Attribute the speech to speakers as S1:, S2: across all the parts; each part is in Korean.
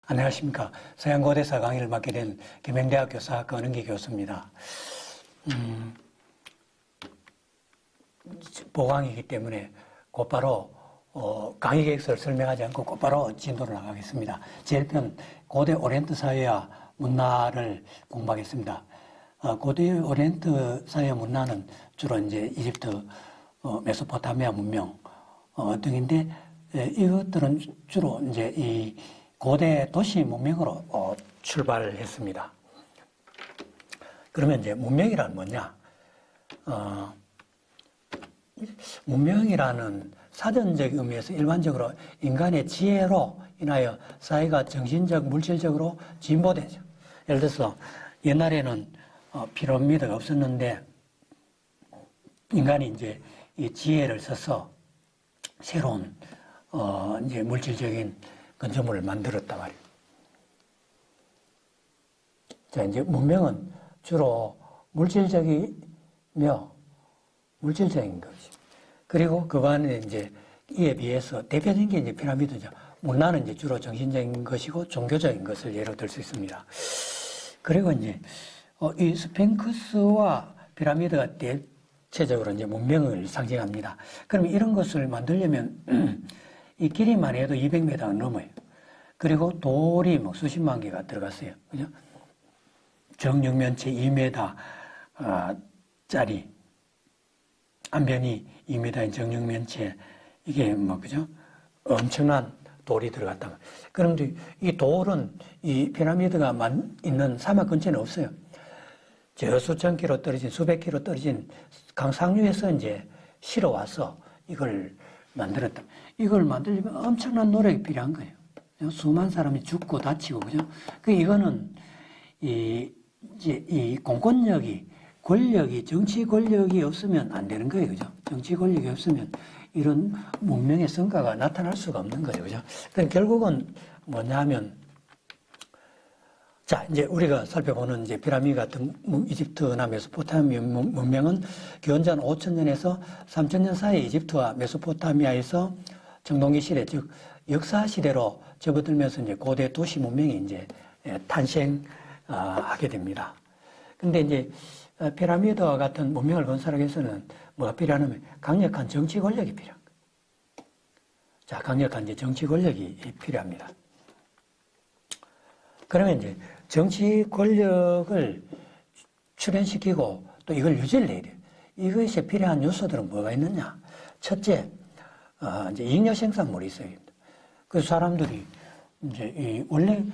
S1: 안녕하십니까. 서양고대사 강의를 맡게 된 계명대학교 사학과 은기 교수입니다. 보강이기 때문에 곧바로 강의 계획서를 설명하지 않고 곧바로 진도를 나가겠습니다. 제일 편 고대 오리엔트 사회와 문화를 공부하겠습니다. 고대 오리엔트 사회와 문화는 주로 이제 이집트, 메소포타미아 문명 등인데, 이것들은 주로 이제 이 고대 도시 문명으로 출발을 했습니다. 그러면 이제 문명이란 뭐냐? 문명이라는 사전적 의미에서 일반적으로 인간의 지혜로 인하여 사회가 정신적, 물질적으로 진보되죠. 예를 들어서 옛날에는 피라미드가 없었는데 인간이 이제 이 지혜를 써서 새로운 이제 물질적인 건축물을 만들었단 말이에요. 자, 이제 문명은 주로 물질적인 것이. 그리고 그 안에 이제 이에 비해서 대표적인 게 이제 피라미드죠. 문화는 이제 주로 정신적인 것이고 종교적인 것을 예로 들 수 있습니다. 그리고 이제 이 스핑크스와 피라미드가 대체적으로 이제 문명을 상징합니다. 그럼 이런 것을 만들려면 이 길이만 해도 200m가 넘어요. 그리고 돌이 뭐 수십만 개가 들어갔어요. 그죠? 정육면체 2m 짜리, 안변이 2m인 정육면체, 이게 뭐, 그죠? 엄청난 돌이 들어갔다. 그런데 이 돌은 이 피라미드가 있는 사막 근처에는 없어요. 저 수천 킬로 떨어진, 수백 킬로 떨어진 강 상류에서 이제 실어 와서 이걸 만들었다. 이걸 만들려면 엄청난 노력이 필요한 거예요. 수많은 사람이 죽고 다치고, 그죠? 이거는 이 공권력이, 권력이, 정치 권력이 없으면 안 되는 거예요. 그죠? 정치 권력이 없으면 이런 문명의 성과가 나타날 수가 없는 거죠. 그죠? 그럼 결국은 뭐냐 하면, 자, 이제 우리가 살펴보는 이제 피라미드 같은 이집트나 메소포타미아 문명은 기원전 5,000년에서 3,000년 사이 이집트와 메소포타미아에서 청동기 시대, 즉 역사 시대로 접어들면서 이제 고대 도시 문명이 이제 탄생하게 됩니다. 근데 이제 피라미드와 같은 문명을 건설하기 위해서는 뭐가 필요하냐면 강력한 정치 권력이 필요한 거예요. 자, 강력한 이제 정치 권력이 필요합니다. 그러면 이제 정치 권력을 출현시키고 또 이걸 유지를 해야 돼요. 이것이 필요한 요소들은 뭐가 있느냐? 첫째, 이제 잉여 생산물이 있어야 됩니다. 그 사람들이 이제 원래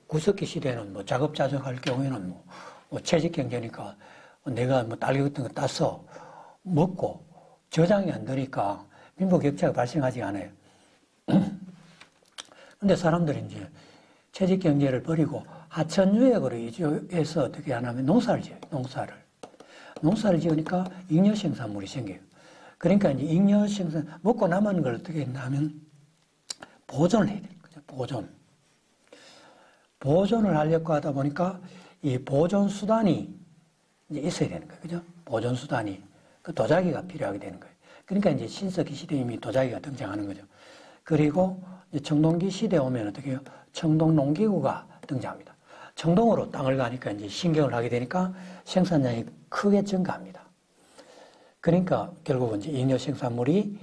S1: 구석기 시대는 뭐 자급자족할 경우에는 뭐 채집 경제니까 내가 뭐 딸기 같은 거 따서 먹고 저장이 안 되니까 빈부격차가 발생하지 않아요. 근데 사람들이 이제 채집 경제를 버리고 하천유역으로 이주해서 어떻게 하냐면 농사를 지어요. 농사를 지으니까 잉여 생산물이 생겨요. 그러니까 이제 잉여 생산, 먹고 남은 걸 어떻게 했냐면 보존을 해야 되는 거죠. 보존을 하려고 하다 보니까 이 보존 수단이 이제 있어야 되는 거예요. 그죠? 보존 수단이. 그 도자기가 필요하게 되는 거예요. 그러니까 이제 신석기 시대에 이미 도자기가 등장하는 거죠. 그리고 이제 청동기 시대에 오면 어떻게 해요? 청동 농기구가 등장합니다. 청동으로 땅을 가니까 이제 신경을 하게 되니까 생산량이 크게 증가합니다. 그러니까 결국은 이제 잉여 생산물이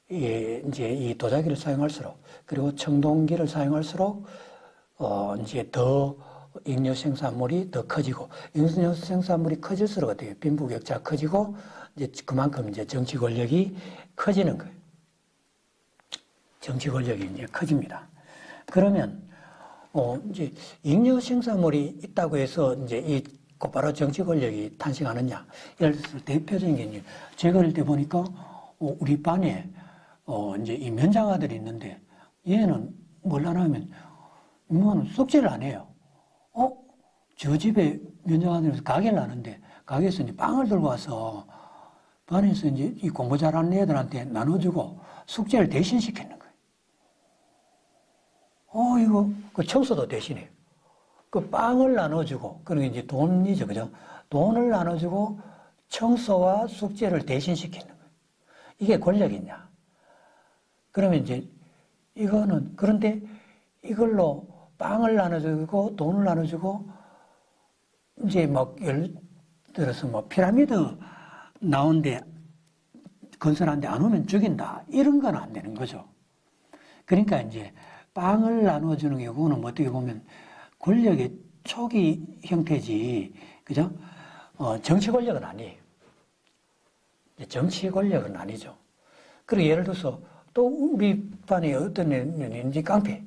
S1: 이제 이 도자기를 사용할수록, 그리고 청동기를 사용할수록 이제 더 잉여 생산물이 더 커지고, 잉여 생산물이 커질수록 어떻게 빈부격차가 커지고, 이제 그만큼 이제 정치 권력이 커지는 거예요. 정치 권력이 이제 커집니다. 그러면 이제 잉여 생산물이 있다고 해서 이제 이 곧바로 정치 권력이 탄생하느냐? 예를 들어서 대표적인 게 이제 제가 어릴 때 보니까 우리 반에 이제 이 면장아들이 있는데 얘는 뭘 하냐면 이건 숙제를 안 해요. 저 집에 면장아들이 가게를 하는데 가게에서 이제 빵을 들고 와서 반에서 이제 이 공부 잘하는 애들한테 나눠주고 숙제를 대신 시키는 거예요. 이거 그 청소도 대신해요. 그 빵을 나눠주고, 그리고 이제 돈이죠, 그죠? 돈을 나눠주고 청소와 숙제를 대신 시키는 거예요. 이게 권력이냐? 그러면 이제 이거는, 그런데 이걸로 빵을 나눠주고 돈을 나눠주고 이제 막 예를 들어서 뭐 피라미드 나온데 건설하는데 안 오면 죽인다 이런 건 안 되는 거죠. 그러니까 이제 빵을 나눠주는 게 그거는 어떻게 보면 권력의 초기 형태지, 그죠? 정치 권력은 아니에요. 정치 권력은 아니죠. 그리고 예를 들어서 또 우리 반에 어떤 애는 이제 깡패.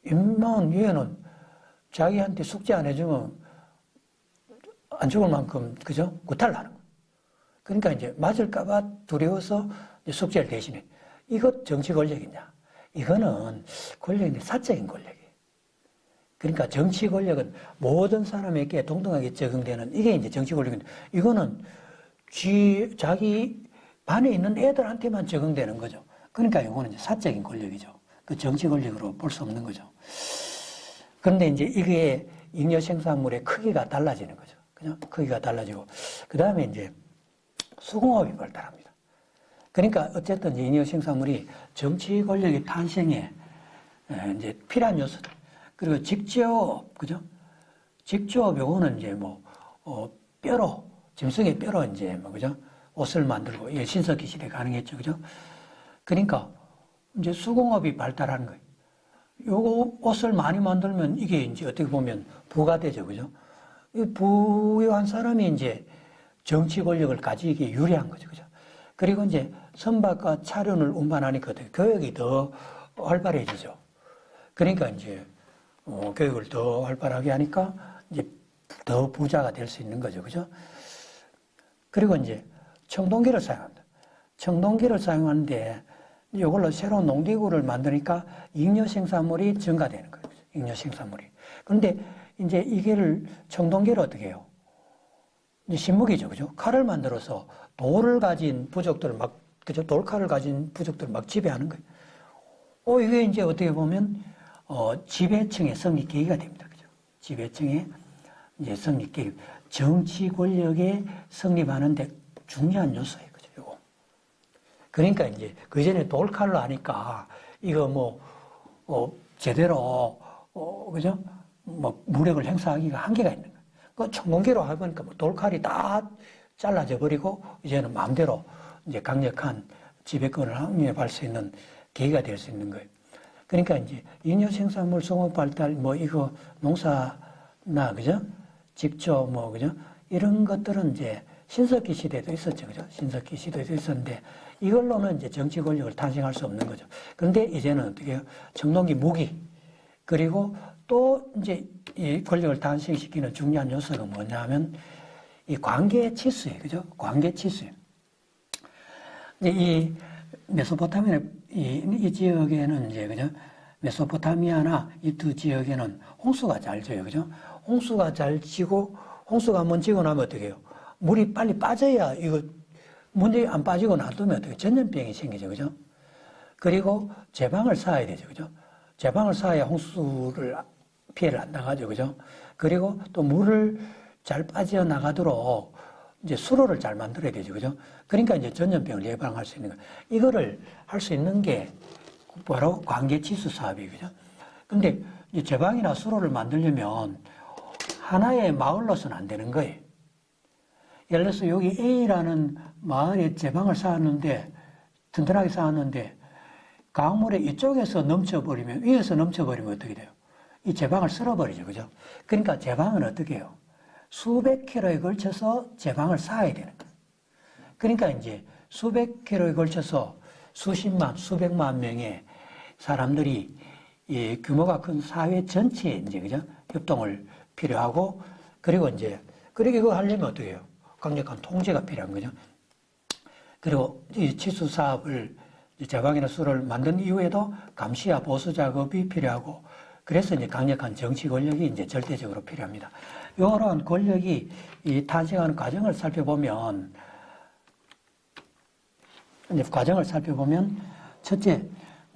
S1: 임만 얘는 자기한테 숙제 안 해주면 안 죽을 만큼, 그죠? 구타를 하는 거예요. 그러니까 이제 맞을까봐 두려워서 숙제를 대신해. 이것 정치 권력이냐? 이거는 권력인데 사적인 권력이에요. 그러니까 정치 권력은 모든 사람에게 동등하게 적용되는 이게 이제 정치 권력인데 이거는 자기 반에 있는 애들한테만 적용되는 거죠. 그러니까 이거는 이제 사적인 권력이죠. 그 정치 권력으로 볼 수 없는 거죠. 그런데 이제 이게 잉여 생산물의 크기가 달라지는 거죠. 그죠? 크기가 달라지고 그 다음에 이제 수공업이 발달합니다. 그러니까 어쨌든 잉여 생산물이 정치 권력의 탄생에 이제 필요한 요소들. 그리고 직조업, 그죠? 직조업 요거는 이제 뭐 뼈로 짐승의 뼈로 이제 뭐 그죠? 옷을 만들고 예, 신석기 시대 가능했죠, 그죠? 그러니까 이제 수공업이 발달하는 거예요. 요거 옷을 많이 만들면 이게 이제 어떻게 보면 부가 되죠, 그죠? 이 부유한 사람이 이제 정치 권력을 가지기에 유리한 거죠, 그죠? 그리고 이제 선박과 차륜을 운반하니까 교역이 더 활발해지죠. 그러니까 이제 교육을 더 활발하게 하니까 이제 더 부자가 될 수 있는 거죠, 그죠? 그리고 이제 청동기를 사용합니다. 청동기를 사용하는데 이걸로 새로운 농기구를 만드니까 잉여 생산물이 증가되는 거예요. 잉여 생산물이. 그런데 이제 이게를 청동기를 어떻게 해요? 이제 신무기죠, 그죠? 칼을 만들어서 돌을 가진 부족들을 막, 그죠? 돌칼을 가진 부족들을 막 지배하는 거예요. 이게 이제 어떻게 보면 지배층의 성립 계기가 됩니다, 그죠? 지배층의 이제 성립 계기. 정치 권력에 성립하는데 중요한 요소예요, 그죠? 이거. 그러니까 이제 그 전에 돌칼로 하니까 이거 제대로 그죠? 뭐 무력을 행사하기가 한계가 있는 거예요. 그 청동기로 해보니까 돌칼이 다 잘라져 버리고 이제는 마음대로 이제 강력한 지배권을 확립할 수 있는 계기가 될 수 있는 거예요. 그러니까 이제 잉여 생산물 송업 발달 이거 농사나 그죠? 직접 그죠? 이런 것들은 이제 신석기 시대도 있었죠, 그죠? 신석기 시대도 있었는데 이걸로는 이제 정치 권력을 탄생할 수 없는 거죠. 그런데 이제는 어떻게 해요? 청동기 무기 그리고 또 이제 이 권력을 탄생시키는 중요한 요소가 뭐냐면 이 관계 치수예요, 그죠? 관계 치수예요. 이제 이 메소포타미아 이 지역에는 이제 그죠? 메소포타미아나 이 두 지역에는 홍수가 잘 져요, 그죠? 홍수가 잘 지고 홍수가 한번 지고 나면 어떻게 해요? 물이 빨리 빠져야 이거 문제 안 빠지고 놔두면 어떻게 전염병이 생기죠, 그죠? 그리고 제방을 쌓아야 되죠, 그죠? 제방을 쌓아야 홍수를 피해를 안 당하죠, 그죠? 그리고 또 물을 잘 빠져나가도록 이제 수로를 잘 만들어야 되죠, 그죠? 그러니까 이제 전염병을 예방할 수 있는 거. 이거를 할 수 있는 게 바로 관계치수 사업이에요, 그죠? 근데 이 제방이나 수로를 만들려면 하나의 마을로서는 안 되는 거예요. 예를 들어서 여기 A라는 마을에 제방을 쌓았는데, 튼튼하게 쌓았는데, 강물에 이쪽에서 넘쳐버리면, 위에서 넘쳐버리면 어떻게 돼요? 이 제방을 쓸어버리죠, 그죠? 그러니까 제방은 어떻게 해요? 수백 킬로에 걸쳐서 제방을 쌓아야 되는 거예요. 그러니까 이제 수백 킬로에 걸쳐서 수십만, 수백만 명의 사람들이 이 규모가 큰 사회 전체에 이제, 그죠? 협동을 필요하고, 그리고 이제, 그리고 이거 하려면 어떻게 해요? 강력한 통제가 필요한 거죠. 그리고 이 치수 사업을 제방이나 수를 만든 이후에도 감시와 보수 작업이 필요하고, 그래서 이제 강력한 정치 권력이 이제 절대적으로 필요합니다. 이런 권력이 이 탄생하는 과정을 살펴보면, 첫째,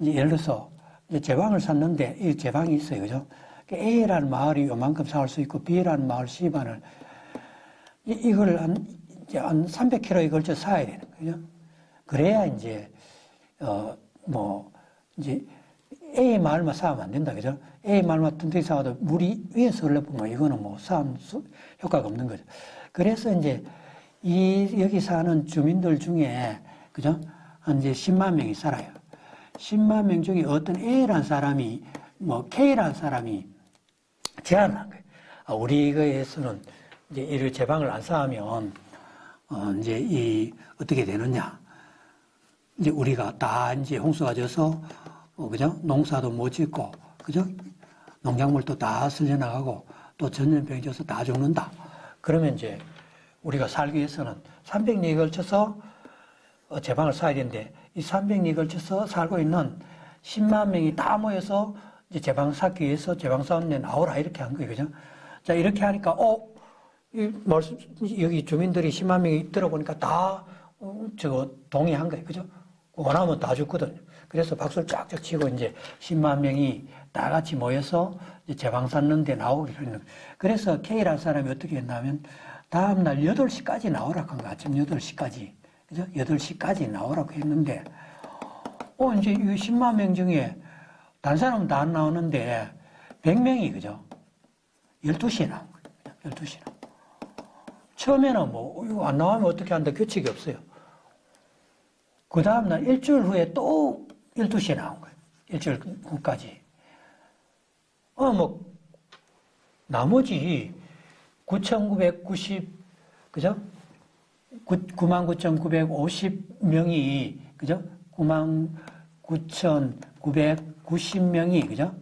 S1: 이제 예를 들어서 이제 제방을 샀는데 이 제방이 있어요, 그죠? A라는 마을이 요만큼 쌓을 수 있고 B라는 마을 C반을 이걸 한 300km에 걸쳐 쌓아야 되는 거죠. 그래야 이제 이제 A 마을만 쌓으면 안 된다, 그죠? A 마을만 튼튼히 쌓아도 물이 위에서 흘러보면 이거는 뭐 쌓음 효과가 없는 거죠. 그래서 이제 여기 사는 주민들 중에, 그죠? 한 이제 10만 명이 살아요. 10만 명 중에 어떤 A라는 사람이, 뭐 K라는 사람이 제안을 한 거예요. 우리 거에서는 이제 이를 제방을 안 쌓으면, 이제 어떻게 되느냐. 이제 우리가 다 이제 홍수가 져서, 그죠? 농사도 못 짓고, 그죠? 농작물도 다 쓸려나가고, 또 전염병이 져서 다 죽는다. 그러면 이제 우리가 살기 위해서는 300리에 걸쳐서 제방을 쌓아야 되는데, 이 300리에 걸쳐서 살고 있는 10만 명이 다 모여서 이제 제방을 쌓기 위해서 제방사원에 나오라, 이렇게 한 거예요. 그죠? 자, 이렇게 하니까, 여기 주민들이 10만 명이 들어보니까 다, 동의한 거예요. 그죠? 원하면 다 죽거든요. 그래서 박수를 쫙쫙 치고 이제 10만 명이 다 같이 모여서 제방 쌓는 데 나오기로 했는 거예요. 그래서 K라는 사람이 어떻게 했냐면, 다음날 8시까지 나오라고 한 거예요. 아침 8시까지. 그죠? 8시까지 나오라고 했는데, 이제 이 10만 명 중에 다른 사람은 다 안 나오는데, 100명이, 그죠? 12시에 나온 거예요. 12시에. 처음에는 뭐, 이거 안 나오면 어떻게 한다 규칙이 없어요. 그 다음날 일주일 후에 또 12시에 나온 거예요. 일주일 후까지. 나머지 9,990, 그죠? 99,950명이, 그죠? 99,990명이, 그죠?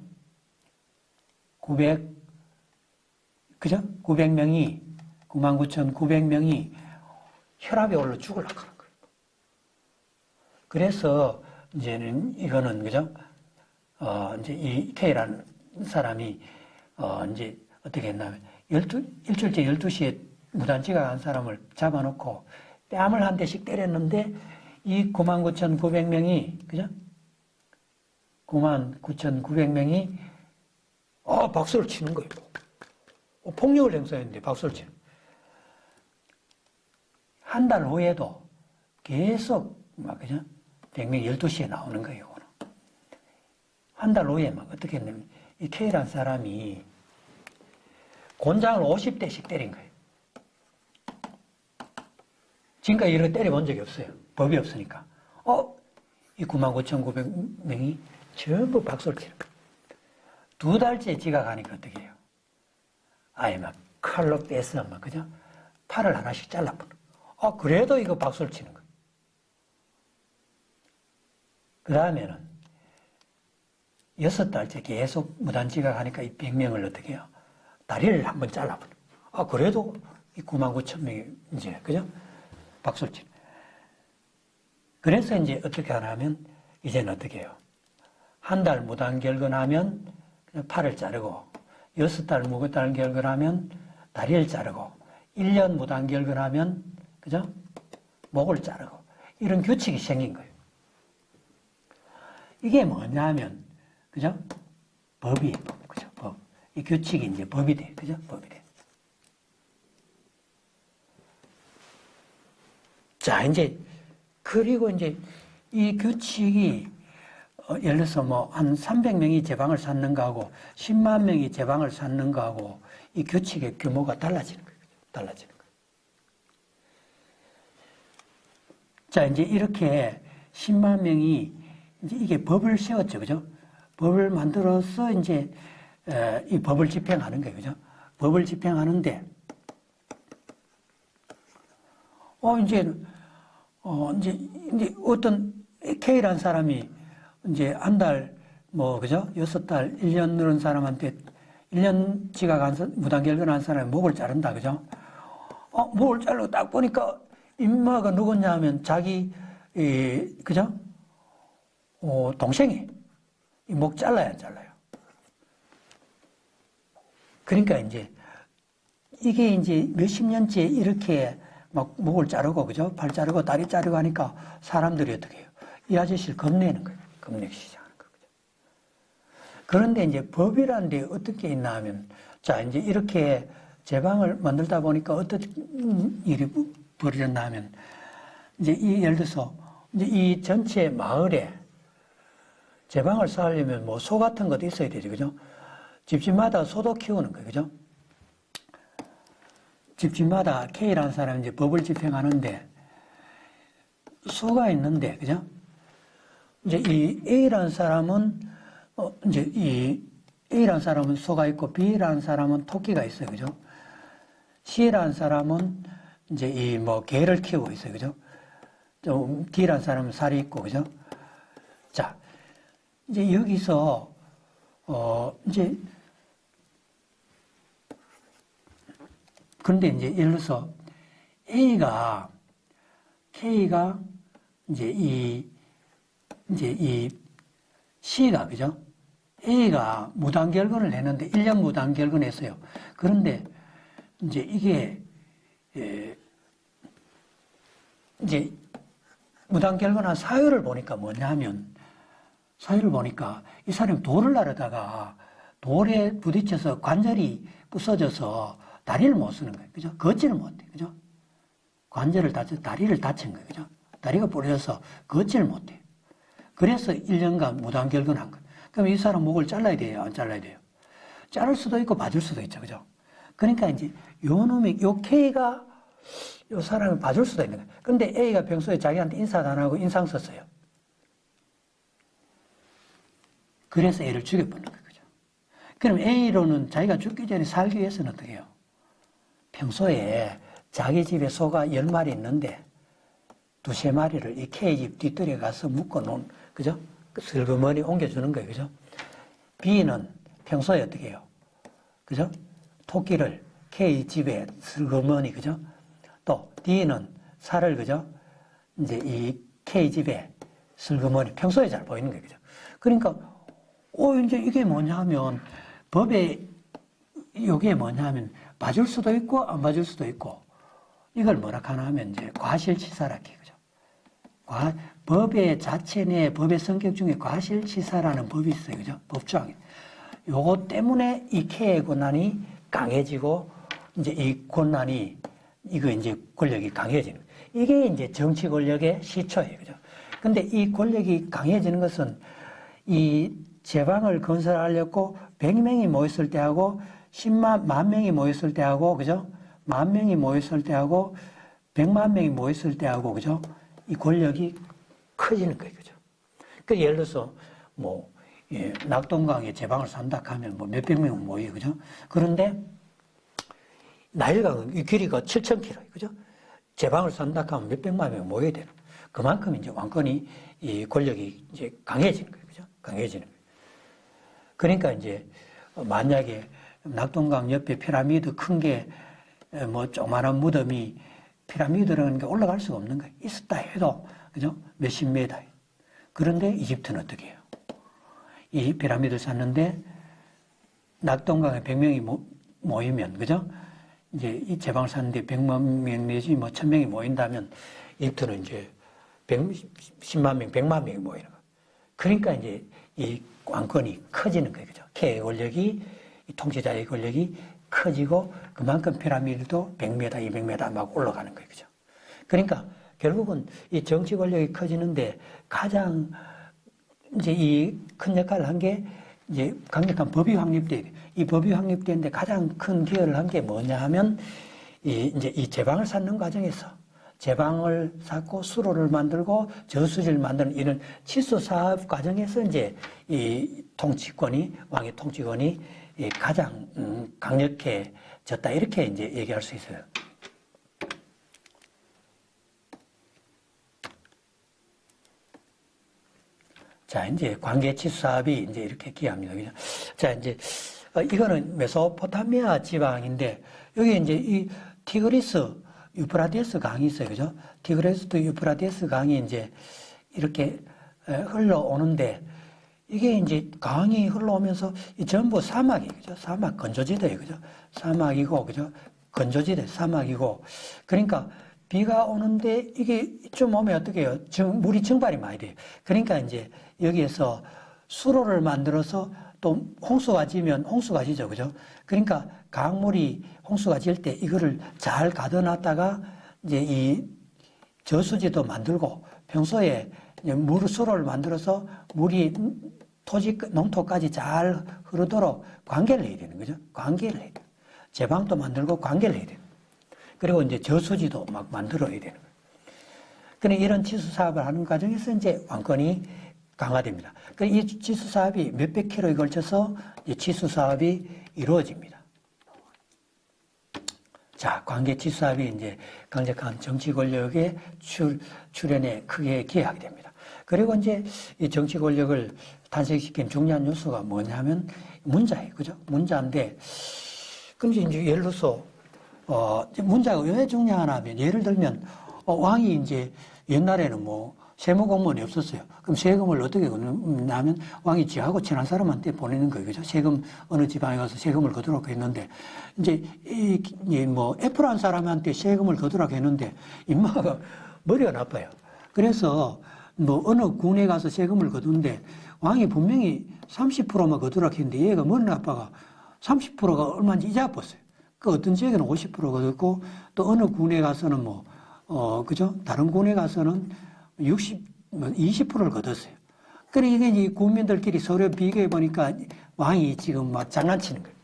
S1: 900명이, 99,900명이 혈압이 올라 죽으려고 하는 거예요. 그래서, 이제는, 이거는, 그죠? 이제 이 K라는 사람이, 이제 어떻게 했냐면, 일주일째 12시에 무단지각한 사람을 잡아놓고 뺨을 한 대씩 때렸는데, 이 99,900명이, 그죠? 99,900명이, 박수를 치는 거예요. 폭력을 행사했는데 박수를 치는 거예요. 한 달 후에도 계속, 그죠? 100명 12시에 나오는 거예요. 한 달 후에 어떻게 했냐면, 이 K라는 사람이 곤장을 50대씩 때린 거예요. 지금까지 이렇게 때려본 적이 없어요. 법이 없으니까. 이 99,900명이 전부 박수를 치는 거예요. 2달째 지각하니까 어떻게 해요? 아예 칼로 빼서 그죠? 팔을 하나씩 잘라버려. 그래도 이거 박수를 치는 거예요. 그 다음에는 6달째 계속 무단지각하니까 이 100명을 어떻게 해요? 다리를 한번 잘라버려. 그래도 이 99,000명이 이제, 그죠? 박수를 치는 거예요. 그래서 이제 어떻게 하냐면, 이제는 어떻게 해요? 한 달 무단결근하면 팔을 자르고, 6달 무단결근하면 다리를 자르고, 1년 무단결근하면, 그죠? 목을 자르고, 이런 규칙이 생긴 거예요. 이게 뭐냐면, 그죠? 법이에요, 법. 그죠? 법. 이 규칙이 이제 법이 돼. 그죠? 법이 돼. 자, 이제, 그리고 이제 이 규칙이, 예를 들어서 한 300명이 제방을 쌓는 거하고 10만 명이 제방을 쌓는 거하고 이 규칙의 규모가 달라지는 거예요. 달라지는 거예요. 자, 이제 이렇게 10만 명이 이제 이게 법을 세웠죠. 그죠? 법을 만들어서 이제 이 법을 집행하는 거예요. 그죠? 법을 집행하는데, 이제 어떤 K라는 사람이 이제 한 달, 그죠? 6달, 1년 늘은 사람한테 1년 지각한, 무단결근한 사람이 목을 자른다. 그죠? 목을 자르고 딱 보니까 임마가 누구냐 하면 자기, 그죠? 동생이 목 잘라야 안 잘라요. 그러니까 이제 이게 이제 몇십 년째 이렇게 막 목을 자르고, 그죠? 팔 자르고, 다리 자르고 하니까 사람들이 어떻게 해요? 이 아저씨를 겁내는 거예요. 겁내기 시작하는 거죠. 그런데 이제 법이라는 데 어떻게 있나 하면, 자, 이제 이렇게 제방을 만들다 보니까 어떤 일이 벌어졌나 하면, 이제 예를 들어서, 이제 이 전체 마을에 제방을 쌓으려면 뭐 소 같은 것도 있어야 되죠. 그죠? 집집마다 소도 키우는 거예요. 그죠? 집집마다 K라는 사람이 이제 법을 집행하는데 소가 있는데, 그죠? 이제 이 A라는 사람은, 이제 이 A라는 사람은 소가 있고 B라는 사람은 토끼가 있어요. 그죠? C라는 사람은 이제 이 뭐 개를 키우고 있어요. 그죠? D라는 사람은 살이 있고, 그죠? 자, 이제 여기서, 이제, 그런데 이제 예를 들어서 K가 이제 이 C가, 그죠? A가 무단결근을 했는데, 1년 무단결근 했어요. 그런데 이제 이게, 이제 무단결근한 사유를 보니까 뭐냐면, 사유를 보니까 이 사람이 돌을 나르다가 돌에 부딪혀서 관절이 부서져서 다리를 못 쓰는 거예요. 그죠? 걷지를 못해. 그죠? 관절을 다쳐 다리를 다친 거예요. 그죠? 다리가 부러져서 걷지를 못해. 그래서 1년간 무단결근한 거예요. 그럼 이 사람 목을 잘라야 돼요? 안 잘라야 돼요? 자를 수도 있고 봐줄 수도 있죠. 그죠? 그러니까 이제 요 놈이, 요 K가 요 사람을 봐줄 수도 있는 거예요. 근데 A가 평소에 자기한테 인사도 안 하고 인상 썼어요. 그래서 A를 죽여버린 거예요. 그죠? 그럼 A로는 자기가 죽기 전에 살기 위해서는 어떻게 해요? 평소에 자기 집에 소가 10마리 있는데 두세 마리를 이 K 집 뒷뜰에 가서 묶어놓은, 그죠? 슬그머니 옮겨주는 거예요. 그죠? B는 평소에 어떻게 해요? 그죠? 토끼를 K 집에 슬그머니, 그죠? 또 D는 살을, 그죠? 이제 이 K 집에 슬그머니 평소에 잘 보이는 거예요. 그죠? 그러니까 이제 이게 뭐냐면, 법에, 이게 뭐냐면, 봐줄 수도 있고, 안 봐줄 수도 있고, 이걸 뭐라 하나 하면, 이제, 과실치사라기, 그죠? 법의 자체 내, 법의 성격 중에 과실치사라는 법이 있어요, 그죠? 법조항에. 요거 때문에 이 K의 권한이 강해지고, 이제 이 권한이, 이거 이제 권력이 강해지는 거예요. 이게 이제 정치 권력의 시초예요, 그죠? 근데 이 권력이 강해지는 것은, 이 제방을 건설하려고 100명이 모였을 때하고 10만 명이 모였을 때하고, 그죠? 10,000명이 모였을 때하고 100만 명이 모였을 때하고, 그죠? 이 권력이 커지는 거예요, 그죠? 그 예를 들어서 뭐 낙동강에 제방을 산다 하면 뭐 몇백 명 모여요, 그죠? 그런데 나일강은 이 길이가 7,000km, 그죠? 제방을 산다 하면 몇백만 명 모여야 되는. 그만큼 이제 왕권이 이 권력이 이제 강해지는 거예요, 그죠? 강해지는 거예요. 그러니까 이제 만약에 낙동강 옆에 피라미드 큰 게 뭐 조그마한 무덤이 피라미드라는 게 올라갈 수가 없는 거예요. 있었다 해도, 그죠? 몇십 메다. 그런데 이집트는 어떻게 해요? 이 피라미드를 샀는데 낙동강에 100명이 모이면, 그죠? 이제 이 제방을 샀는데 100만 명 내지 뭐 1000명이 모인다면 이집트는 이제 10만 명, 100만 명이 모이는 거예요. 그러니까 이제 이 왕권이 커지는 거예요. 그죠? K의 권력이, 이 통치자의 권력이 커지고 그만큼 피라미드도 100m, 200m 막 올라가는 거예요. 그죠? 그러니까 결국은 이 정치 권력이 커지는데 가장 이제 이 큰 역할을 한 게 이제 강력한 법이 확립돼야 돼. 이 법이 확립되는데 가장 큰 기여를 한 게 뭐냐 하면 이제 이 제방을 쌓는 과정에서 제방을 쌓고 수로를 만들고 저수지를 만드는 이런 치수 사업 과정에서 이제 이 통치권이, 왕의 통치권이 가장 강력해졌다. 이렇게 이제 얘기할 수 있어요. 자, 이제 관계 치수 사업이 이제 이렇게 기여합니다. 그죠? 자, 이제 이거는 메소포타미아 지방인데 여기 이제 이 티그리스 유프라테스 강이 있어요. 그죠? 티그리스 유프라테스 강이 이제 이렇게 흘러오는데 이게 이제 강이 흘러오면서 전부 사막이에요. 그죠? 사막 건조지대예요. 그죠? 사막이고, 그죠? 건조지대, 사막이고. 그러니까 비가 오는데 이게 좀 오면 어떻게 해요? 물이 증발이 많이 돼요. 그러니까 이제 여기에서 수로를 만들어서 또 홍수가 지면 홍수가 지죠. 그죠? 그러니까 강물이 홍수가 질 때 이거를 잘 가둬놨다가 이제 이 저수지도 만들고 평소에 수로를 만들어서 물이 토지, 농토까지 잘 흐르도록 관계를 해야 되는 거죠. 관계를 해야 돼요. 제방도 만들고 관계를 해야 돼요. 그리고 이제 저수지도 막 만들어야 되는 거예요. 그래, 이런 지수 사업을 하는 과정에서 이제 왕권이 강화됩니다. 그래, 이 지수 사업이 몇백 킬로에 걸쳐서 이 지수 사업이 이루어집니다. 자, 관계 지수 사업이 이제 강력한 정치 권력의 출현에 크게 기여하게 됩니다. 그리고 이제 이 정치 권력을 탄생시킨 중요한 요소가 뭐냐면 문자예요. 그죠? 문자인데, 그럼 이제 예를 들어서, 문자가 왜 중요하냐 하면, 예를 들면, 왕이 이제 옛날에는 뭐 세무 공무원이 없었어요. 그럼 세금을 어떻게 걷냐면 왕이 지하고 친한 사람한테 보내는 거예요. 그죠? 세금, 어느 지방에 가서 세금을 걷도록 했는데, 이제 뭐 애플한 사람한테 세금을 걷도록 했는데, 인마가 머리가 나빠요. 그래서 뭐 어느 군에 가서 세금을 거두는데, 왕이 분명히 30%만 거두라고 했는데 얘가 머리 나빠가 30%가 얼마인지 잊어버렸어요. 그 어떤 지역에는 50% 거뒀고 또 어느 군에 가서는 그죠? 다른 군에 가서는 20%를 거뒀어요. 그러니까 이게 이제 국민들끼리 서로 비교해 보니까 왕이 지금 막 장난치는 거예요.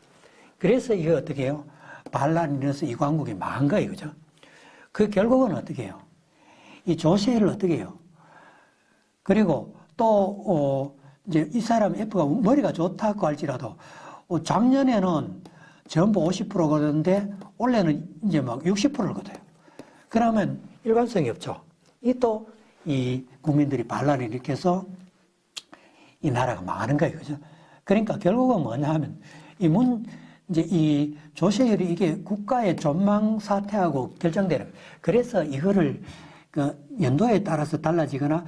S1: 그래서 이거 어떻게 해요? 반란이 일어나서 이 왕국이 망한 거예요. 그죠? 그 결국은 어떻게 해요? 이 조세를 어떻게 해요? 그리고 또, 이제 이 사람 F가 머리가 좋다고 할지라도, 작년에는 전부 50% 거뒀는데, 올해는 이제 막 60%를 거둬요. 그러면 일관성이 없죠. 이 국민들이 반란을 일으켜서 이 나라가 망하는 거예요. 그죠? 그러니까 결국은 뭐냐 하면, 이제 이 조세율이 이게 국가의 존망 사태하고 결정되는 거예요. 그래서 이거를 그 연도에 따라서 달라지거나,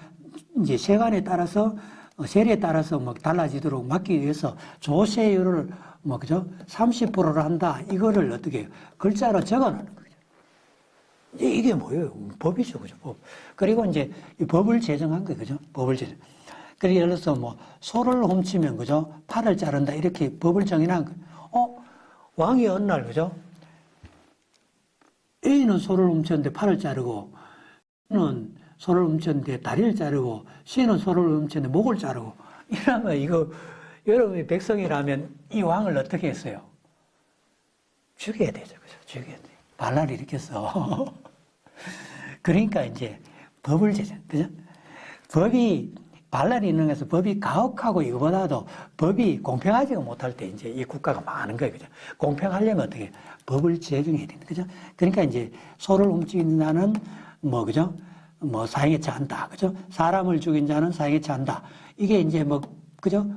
S1: 이제 세관에 따라서 세례에 따라서 뭐 달라지도록 막기 위해서 조세율을 그죠? 30%를 한다. 이거를 어떻게 해요? 글자로 적어 놓는 거죠. 이게 뭐예요? 법이죠. 그죠? 법. 그리고 이제 이 법을 제정한 거예요. 그죠? 법을 제정. 그리고 예를 들어서 뭐 소를 훔치면 그죠? 팔을 자른다. 이렇게 법을 정해놓은 거예요. 왕이 어느 날 그죠? A는 소를 훔쳤는데 팔을 자르고 B는 소를 훔쳤는데 다리를 자르고 C는 소를 훔쳤는데 목을 자르고 이러면 이거 여러분이 백성이라면 이 왕을 어떻게 했어요? 죽여야 되죠. 그죠? 죽여야 돼. 반란을 일으켰어. 그러니까 이제 법을 제정. 그죠? 법이 반란이 있는 것에서 법이 가혹하고 이거보다도 법이 공평하지가 못할 때 이제 이 국가가 망하는 거예요. 그죠? 공평하려면 어떻게 법을 제정해야 된다. 그죠? 그러니까 이제 소를 훔친 자는 그죠? 사형에 처한다. 그죠? 사람을 죽인 자는 사형에 처한다. 이게 이제 그죠?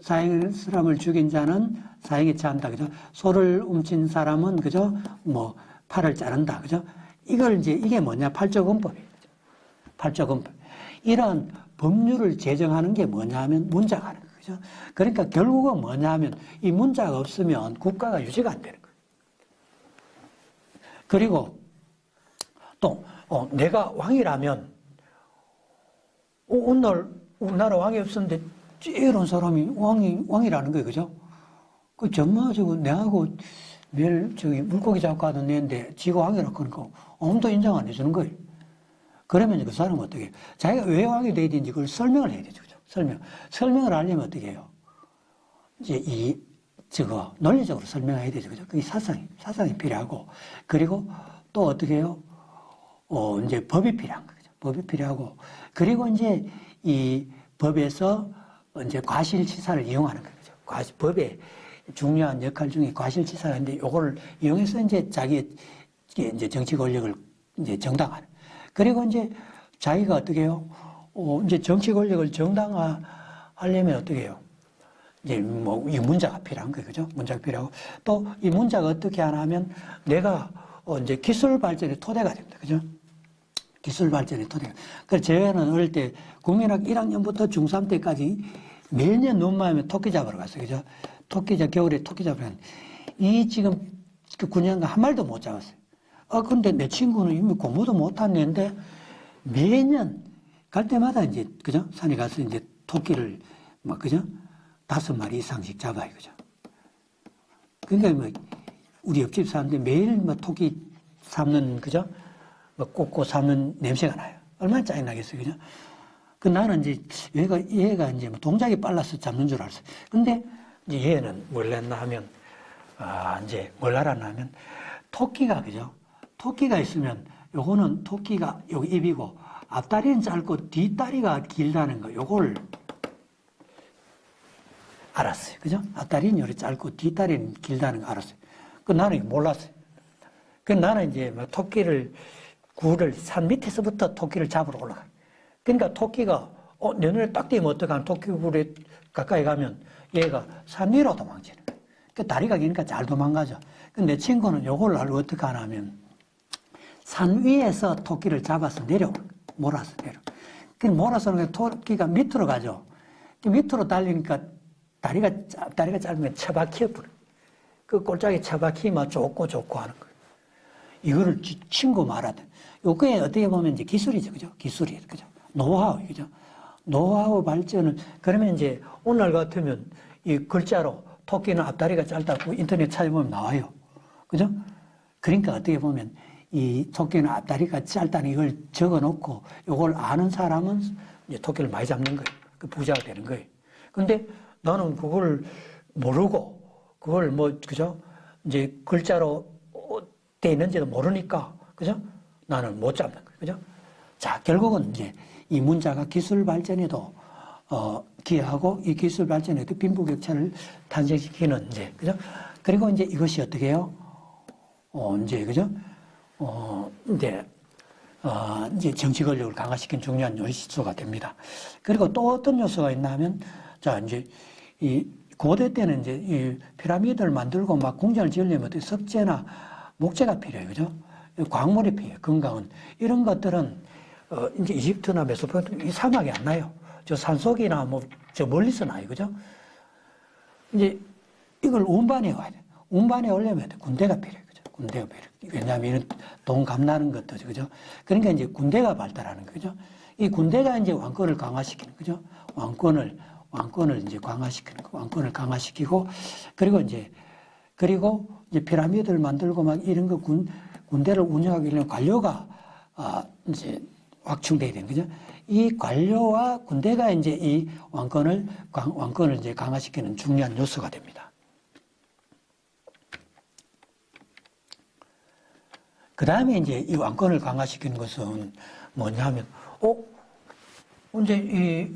S1: 사람을 죽인 자는 사형에 처한다. 그죠? 소를 훔친 사람은, 그죠? 팔을 자른다. 그죠? 이걸 이제, 이게 뭐냐? 8조 군법이에요. 8조 군법. 이런 법률을 제정하는 게 뭐냐 하면 문자가 하는 거예요. 그죠? 그러니까 결국은 뭐냐 하면 이 문자가 없으면 국가가 유지가 안 되는 거예요. 그리고 또, 내가 왕이라면, 오늘 우리나라 왕이 없었는데, 이런 사람이 왕이라는 거예요. 그죠? 정말 내하고 매일 물고기 잡고 하던 애인데, 지가 왕이라고 하니까 아무도 인정 안 해주는 거예요. 그러면 그 사람은 어떻게 해요? 자기가 왜 왕이 돼야 되는지 그걸 설명을 해야 되죠. 그죠? 설명을 하려면 어떻게 해요? 이제 논리적으로 설명해야 되죠. 그죠? 그게 사상이 필요하고, 그리고 또 어떻게 해요? 이제 법이 필요한 거죠. 법이 필요하고, 그리고 이제 이 법에서 이제 과실치사를 이용하는 거죠. 법의 중요한 역할 중에 과실치사인데, 요거를 이용해서 이제 자기 이제 정치 권력을 이제 정당화하는. 그리고 이제 자기가 어떻게 해요? 이제 정치 권력을 정당화하려면 어떻게 해요? 이제 이 문자가 필요한 거예요. 그죠? 문자가 필요하고, 또 이 문자가 어떻게 하냐면, 내가 이제 기술 발전의 토대가 됩니다. 그죠? 기술 발전의 토대. 그래서 저는 어릴 때 국민학교 1학년부터 중3 때까지 매년 눈만 하면 토끼 잡으러 갔어요. 그죠? 겨울에 토끼 잡으러 갔는데, 지금 그 9년간 한 마리도 못 잡았어요. 근데 내 친구는 이미 공부도 못한 애인데 매년 갈 때마다 이제, 그죠? 산에 가서 이제 토끼를 그죠? 5마리 이상씩 잡아요. 그죠? 그러니까 우리 옆집 사는데 매일 토끼 삶는, 그죠? 꽂고 삶는 냄새가 나요. 얼마나 짜증나겠어요. 그죠? 그 나는 이제 얘가 이제 뭐 동작이 빨라서 잡는 줄 알았어. 근데 이제 얘는 뭘 했나 하면, 이제 뭘 알았나 하면, 토끼가, 그죠? 토끼가 있으면, 요거는 토끼가 여기 입이고, 앞다리는 짧고 뒷다리가 길다는 거, 요걸 알았어요. 그죠? 앞다리는 요리 짧고 뒷다리는 길다는 거 알았어요. 그 나는 몰랐어요. 그 나는 이제 뭐 굴을 산 밑에서부터 토끼를 잡으러 올라가요. 그러니까 토끼가, 내 눈에 딱 띄면 어떡하면 토끼 굴에 가까이 가면 얘가 산 위로 도망치는 거예요. 그 다리가 기니까 잘 도망가죠. 근데 내 친구는 요걸 알고 어떻게 하냐면, 산 위에서 토끼를 잡아서 몰아서 내려. 그 몰아서 토끼가 밑으로 가죠. 밑으로 달리니까 다리가 짧으면 처박혀버려. 그 꼴짝이 처박히면 좁고 하는 거예요. 이거를 친구 말하든. 요게 어떻게 보면 이제 기술이죠. 그죠? 기술이에요. 그죠? 노하우, 그죠? 노하우 발전은, 그러면 이제 오늘 같으면 이 글자로 토끼는 앞다리가 짧다고 인터넷 찾아보면 나와요. 그죠? 그러니까 어떻게 보면 이 토끼는 앞다리가 짧다는 이걸 적어 놓고 요걸 아는 사람은 이제 토끼를 많이 잡는 거예요. 그 부자가 되는 거예요. 근데 나는 그걸 모르고, 그걸 그죠? 이제 글자로 돼 있는지도 모르니까, 그죠? 나는 못 잡는 거예요. 그죠? 자, 결국은 이제 이 문자가 기술 발전에도, 기여하고 이 기술 발전에도 빈부격차를 탄생시키는 이제, 그죠? 그리고 이제 이것이 어떻게 해요? 이제, 그죠? 이제 정치 권력을 강화시킨 중요한 요소가 됩니다. 그리고 또 어떤 요소가 있나 하면, 자, 이제 이 고대 때는 이제 이 피라미드를 만들고 막 궁전을 지으려면 석재나 목재가 필요해요. 그죠? 광물이 필요해요. 금강은. 이런 것들은, 이제 이집트나 메소포타미아 이 사막이 안 나요. 저 산속이나 저 멀리서 나요. 그죠? 이제 이걸 운반해 와야 돼. 운반해 오려면 군대가 필요해요. 그죠? 군대가 필요해요. 왜냐하면 이런 돈 값나는 것도, 그죠? 그러니까 이제 군대가 발달하는 거죠. 이 군대가 이제 왕권을 강화시키는 거죠. 왕권을 이제 강화시키는 거. 왕권을 강화시키고, 그리고 이제 피라미드를 만들고 막 이런 거 군대를 운영하기 위해 관료가, 이제 확충돼야 되는 거죠. 이 관료와 군대가 이제 이 왕권을 이제 강화시키는 중요한 요소가 됩니다. 그 다음에 이제 이 왕권을 강화시키는 것은 뭐냐 하면, 이제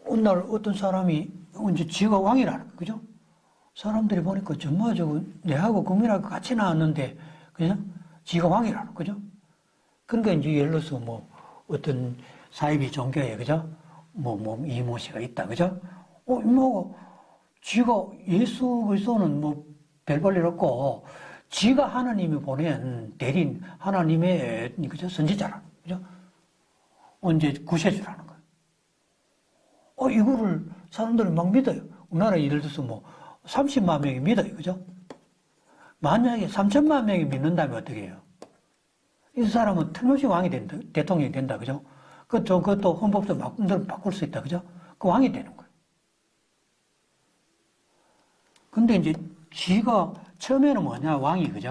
S1: 어느 날 어떤 사람이 이제 지가 왕이라는 거예요. 그죠? 사람들이 보니까 정말 저거 내하고 국민하고 같이 나왔는데, 그죠? 지가 왕이라는 거죠? 그러니까 이제 예를 들어서 어떤 사이비 종교에, 그죠? 이모 씨가 있다, 그죠? 이모가 지가 예수 그리스도는 별 볼 일 없고, 지가 하나님이 보낸 대린 하나님의, 그죠? 선지자라는 거죠? 이제 구세주라는 거예요. 이거를 사람들이 막 믿어요. 우리나라 예를 들어서 30만 명이 믿어요. 그죠? 만약에 3천만 명이 믿는다면 어떻게 해요? 이 사람은 틀림없이 왕이 된다, 대통령이 된다. 그죠? 그것도 헌법도 바꿀 수 있다. 그죠? 그 왕이 되는 거예요. 근데 이제 지가 처음에는 뭐냐, 왕이, 그죠?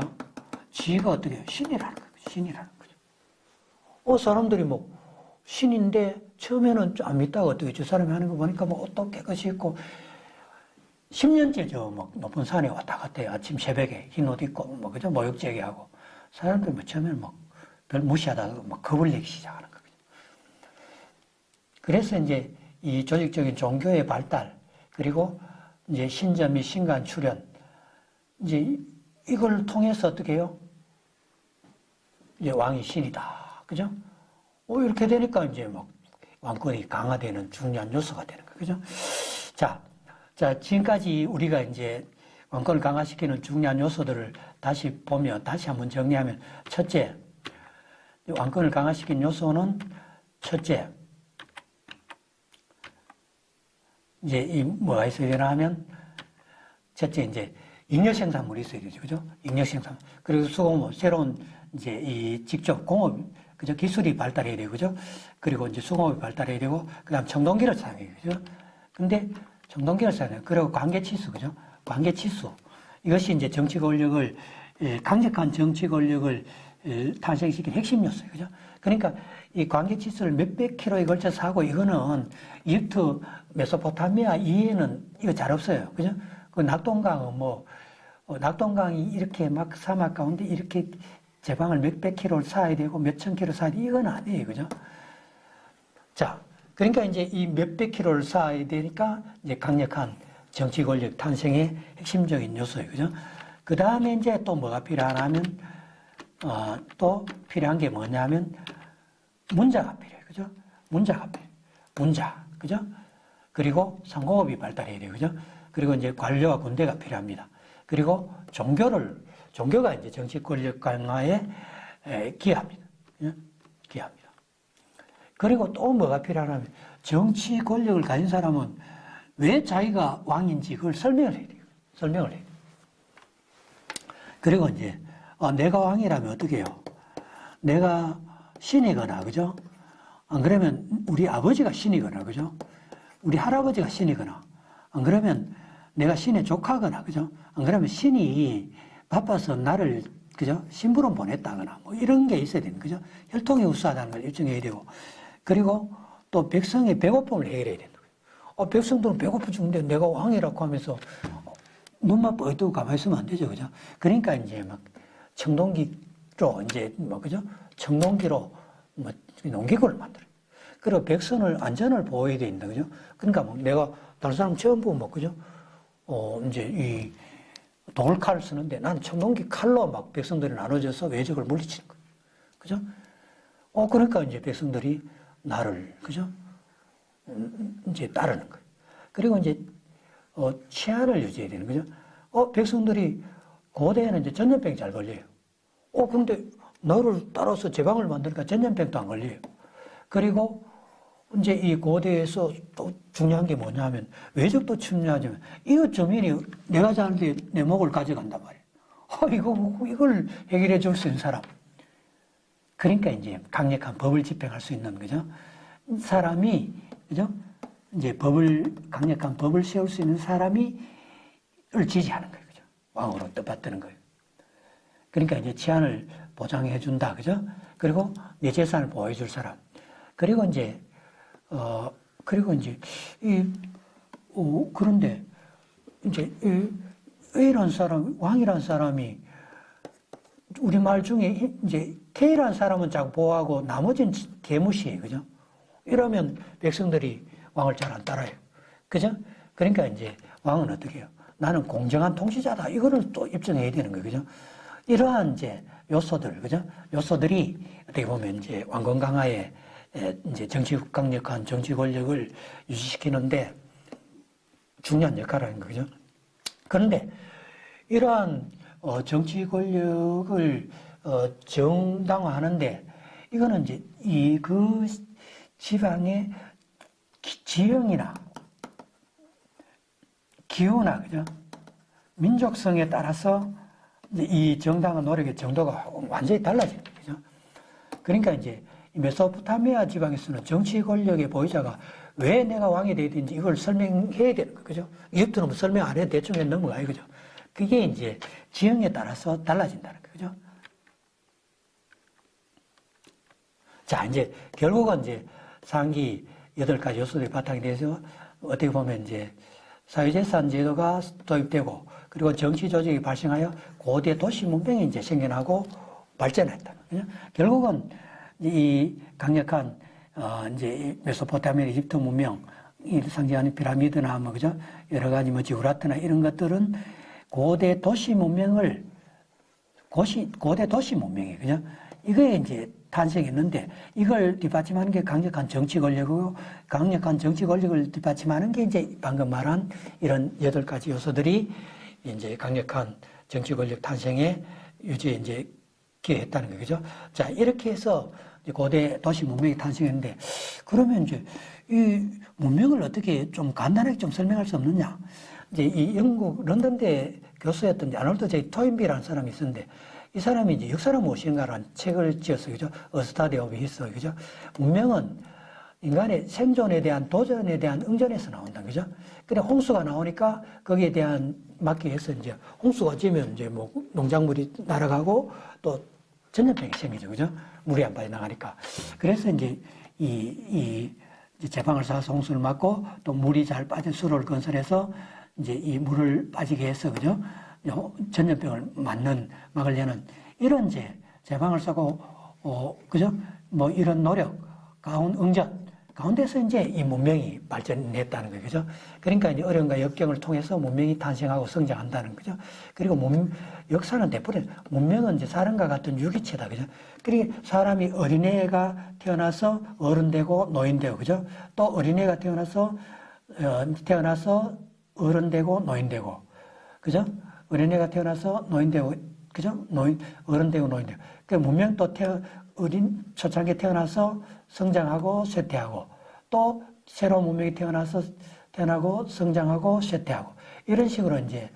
S1: 지가 어떻게 해요? 신이라는 거예요. 신이라는 거죠. 사람들이 신인데 처음에는 안 믿다가 어떻게 저 사람이 하는 거 보니까 옷도 깨끗이 입고 10년째 높은 산에 왔다 갔다 해요. 아침 새벽에 흰 옷 입고 그죠? 모욕죄기 하고 사람들이 처음에는 별 무시하다가 겁을 내기 시작하는 거죠. 그래서 이제 이 조직적인 종교의 발달, 그리고 이제 신전 및 신관 출현, 이제 이걸 통해서 어떻게 해요? 이제 왕이 신이다. 그죠? 이렇게 되니까 이제 왕권이 강화되는 중요한 요소가 되는 거예요. 그죠? 자, 지금까지 우리가 이제 왕권을 강화시키는 중요한 요소들을 다시 보면, 다시 한번 정리하면, 첫째, 왕권을 강화시키는 요소는, 첫째, 이제 뭐가 있어야 되나 하면, 첫째, 이제, 잉여 생산물이 있어야 되죠. 그죠? 잉여 생산. 그리고 수공업, 새로운, 이제 직접 공업, 그죠? 기술이 발달해야 되고, 그죠? 그리고 이제 수공업이 발달해야 되고, 그 다음 청동기를 사용해요. 그죠? 근데, 청동기를 사용해요. 그리고 관계치수, 그죠? 관계치수. 이것이 이제 정치 권력을, 강력한 정치 권력을 탄생시킨 핵심 요소예요. 그죠? 그러니까 이 광개치수를 몇백 킬로에 걸쳐서 하고 이거는 이집트 메소포타미아 이해는 이거 잘 없어요. 그죠? 그 낙동강은 낙동강이 이렇게 막 사막 가운데 이렇게 제방을 몇백 킬로를 쌓아야 되고 몇천 킬로 쌓아야 돼. 이건 아니에요. 그죠? 자, 그러니까 이제 이 몇백 킬로를 쌓아야 되니까 이제 강력한 정치 권력 탄생의 핵심적인 요소예요. 그죠? 그 다음에 이제 또 뭐가 필요하냐면, 또 필요한 게 뭐냐면, 문자가 필요해요. 그죠? 문자가 필요해요. 문자. 그죠? 그리고 상공업이 발달해야 돼요. 그죠? 그리고 이제 관료와 군대가 필요합니다. 그리고 종교가 이제 정치 권력 강화에 기여합니다. 기여합니다. 그리고 또 뭐가 필요하냐면, 정치 권력을 가진 사람은 왜 자기가 왕인지 그걸 설명을 해야 돼요. 설명을 해야 돼요. 그리고 이제, 내가 왕이라면 어떻게 해요? 내가 신이거나, 그죠? 안 그러면 우리 아버지가 신이거나, 그죠? 우리 할아버지가 신이거나, 안 그러면 내가 신의 조카거나, 그죠? 안 그러면 신이 바빠서 나를, 그죠? 심부름 보냈다거나, 뭐 이런 게 있어야 되는, 그죠? 혈통이 우수하다는 걸 입증해야 되고, 그리고 또 백성의 배고픔을 해결해야 된다. 백성들은 배고프 죽는데 내가 왕이라고 하면서 눈만 뻗고 가만히 있으면 안 되죠, 그죠? 그러니까 이제 막 청동기로 이제 그죠? 청동기로 농기구를 만들어요. 그리고 백성을 안전을 보호해야 된다, 그죠? 그러니까 내가 다른 사람 처음 보면 그죠? 이제 이 돌칼을 쓰는데 나는 청동기 칼로 막 백성들이 나눠져서 외적을 물리치는 거예요, 그죠? 그러니까 이제 백성들이 나를, 그죠? 이제 따르는 거예요. 그리고 이제 치안을 유지해야 되는 거죠. 백성들이 고대에는 이제 전염병이 잘 걸려요. 근데 너를 따라서 제방을 만드니까 전염병도 안 걸려요. 그리고 이제 이 고대에서 또 중요한 게 뭐냐면 외적도 침략하지만 이웃 주민이 내가 자는데 내 목을 가져간단 말이에요. 이걸 해결해 줄 수 있는 사람. 그러니까 이제 강력한 법을 집행할 수 있는 거죠. 사람이, 그죠? 이제 강력한 법을 세울 수 있는 사람을 지지하는 거예요. 그죠? 왕으로 뜻받드는 거예요. 그러니까 이제 치안을 보장해 준다. 그죠? 그리고 내 재산을 보호해 줄 사람. 그리고 이제, 그런데 이제, A라는 사람, 왕이라는 사람이 우리말 중에 이제 K라는 사람은 자꾸 보호하고 나머지는 개무시해요. 그죠? 이러면 백성들이 왕을 잘 안 따라요. 그죠? 그러니까 이제 왕은 어떻게 해요? 나는 공정한 통치자다. 이거를 또 입증해야 되는 거예요. 그죠? 이러한 이제 요소들, 그죠? 요소들이 어떻게 보면 이제 왕권 강화에 이제 강력한 정치 권력을 유지시키는데 중요한 역할을 하는 거죠. 그런데 이러한 정치 권력을 정당화하는데 이거는 이제 그 지방의 지형이나 기후나, 그죠? 민족성에 따라서 이 정당한 노력의 정도가 완전히 달라집니다. 그죠? 그러니까 이제 메소포타미아 지방에서는 정치 권력의 보유자가 왜 내가 왕이 돼야 되는지 이걸 설명해야 되는 거죠. 그죠? 이집트는 뭐 설명 안 해도 대충 넘어가요. 그죠? 그게 이제 지형에 따라서 달라진다는 거죠. 자, 이제 결국은 이제 상기 8가지 요소들이 바탕이 돼서 어떻게 보면 이제 사회재산 제도가 도입되고 그리고 정치 조직이 발생하여 고대 도시 문명이 이제 생겨나고 발전했다. 그죠? 결국은 이 강력한 이제 메소포타미아 이집트 문명 이 상징하는 피라미드나 뭐 그죠? 여러 가지 뭐 지구라트나 이런 것들은 고대 도시 문명을 고대 도시 문명이 그죠? 이거에 이제 탄생했는데 이걸 뒷받침하는 게 강력한 정치 권력이고 강력한 정치 권력을 뒷받침하는 게 이제 방금 말한 이런 8가지 요소들이 이제 강력한 정치 권력 탄생에 유지에 이제 기여했다는 거죠. 자, 이렇게 해서 이제 고대 도시 문명이 탄생했는데 그러면 이제 이 문명을 어떻게 좀 간단하게 좀 설명할 수 없느냐? 이제 이 영국 런던대 교수였던 아놀드 제이 토인비라는 사람이 있었는데 이 사람이 이제 역사는 무엇인가라는 책을 지었어요. 그죠? A Study of History. 그죠? 문명은 인간의 생존에 대한 도전에 대한 응전에서 나온다. 그죠? 근데 홍수가 나오니까 거기에 대한 막기 위해서 이제 홍수가 지면 이제 뭐 농작물이 날아가고 또 전염병이 생기죠. 그죠? 물이 안 빠져나가니까. 그래서 이제 이제 제방을 사서 홍수를 막고 또 물이 잘 빠진 수로를 건설해서 이제 이 물을 빠지게 해서, 그죠? 전염병을 막으려는 이런 이제 제방을 쓰고, 그죠? 뭐 이런 노력, 응전, 가운데서 이제 이 문명이 발전했다는 거예요. 그죠? 그러니까 이제 어려움과 역경을 통해서 문명이 탄생하고 성장한다는 거죠. 그리고 역사는 되풀이, 문명은 이제 사람과 같은 유기체다. 그죠? 그리고 사람이 어린애가 태어나서 어른 되고 노인 되고, 그죠? 또 어린애가 태어나서 어른 되고 노인 되고, 그죠? 어린애가 태어나서 노인 되고, 그죠? 어른 되고 노인 되고. 그 문명도 초창기에 태어나서 성장하고 쇠퇴하고, 또 새로운 문명이 태어나고 성장하고 쇠퇴하고, 이런 식으로 이제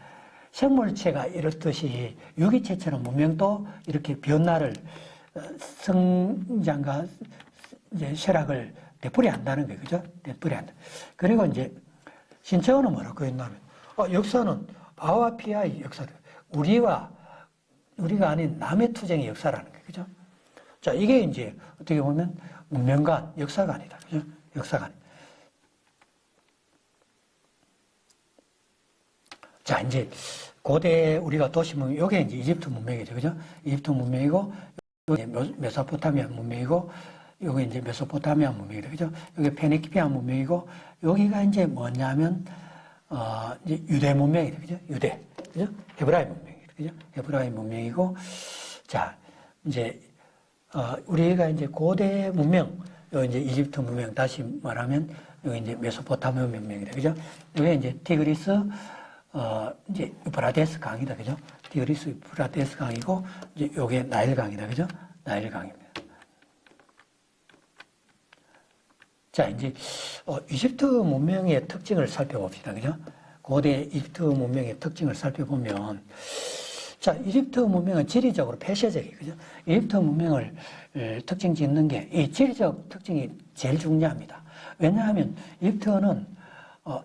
S1: 생물체가 이렇듯이 유기체처럼 문명도 이렇게 변화를, 성장과 이제 쇠락을 되풀이 한다는 거예요. 그죠? 되풀이 한다. 그리고 이제 신체어는 뭐라고 했냐면, 역사는 아와 피아의 역사다. 우리가 아닌 남의 투쟁의 역사라는 거예요. 그죠? 자, 이게 이제 어떻게 보면 문명관, 역사관이다. 그죠? 역사관. 자, 이제 고대 우리가 도시문명, 요게 이제 이집트 문명이죠. 그죠? 이집트 문명이고, 요게 메소포타미아 문명이고, 요게 이제 메소포타미아 문명이죠. 그죠? 요게 페니키피아 문명이고, 여기가 이제 뭐냐면, 이제 유대 문명이죠. 그죠? 유대. 그죠? 헤브라이 문명이죠. 그죠? 헤브라이 문명이고, 자, 이제, 우리가 이제 고대 문명, 요 이제 이집트 문명, 다시 말하면, 여기 이제 메소포타미아 문명이다. 그죠? 여기 이제 티그리스, 이제 유프라테스 강이다. 그죠? 티그리스 유프라테스 강이고, 이제 요게 나일 강이다. 그죠? 나일 강입니다. 자, 이제, 이집트 문명의 특징을 살펴봅시다. 그죠? 고대 이집트 문명의 특징을 살펴보면, 자, 이집트 문명은 지리적으로 폐쇄적이에요. 그죠? 이집트 문명을 특징 짓는 게 이 지리적 특징이 제일 중요합니다. 왜냐하면 이집트는,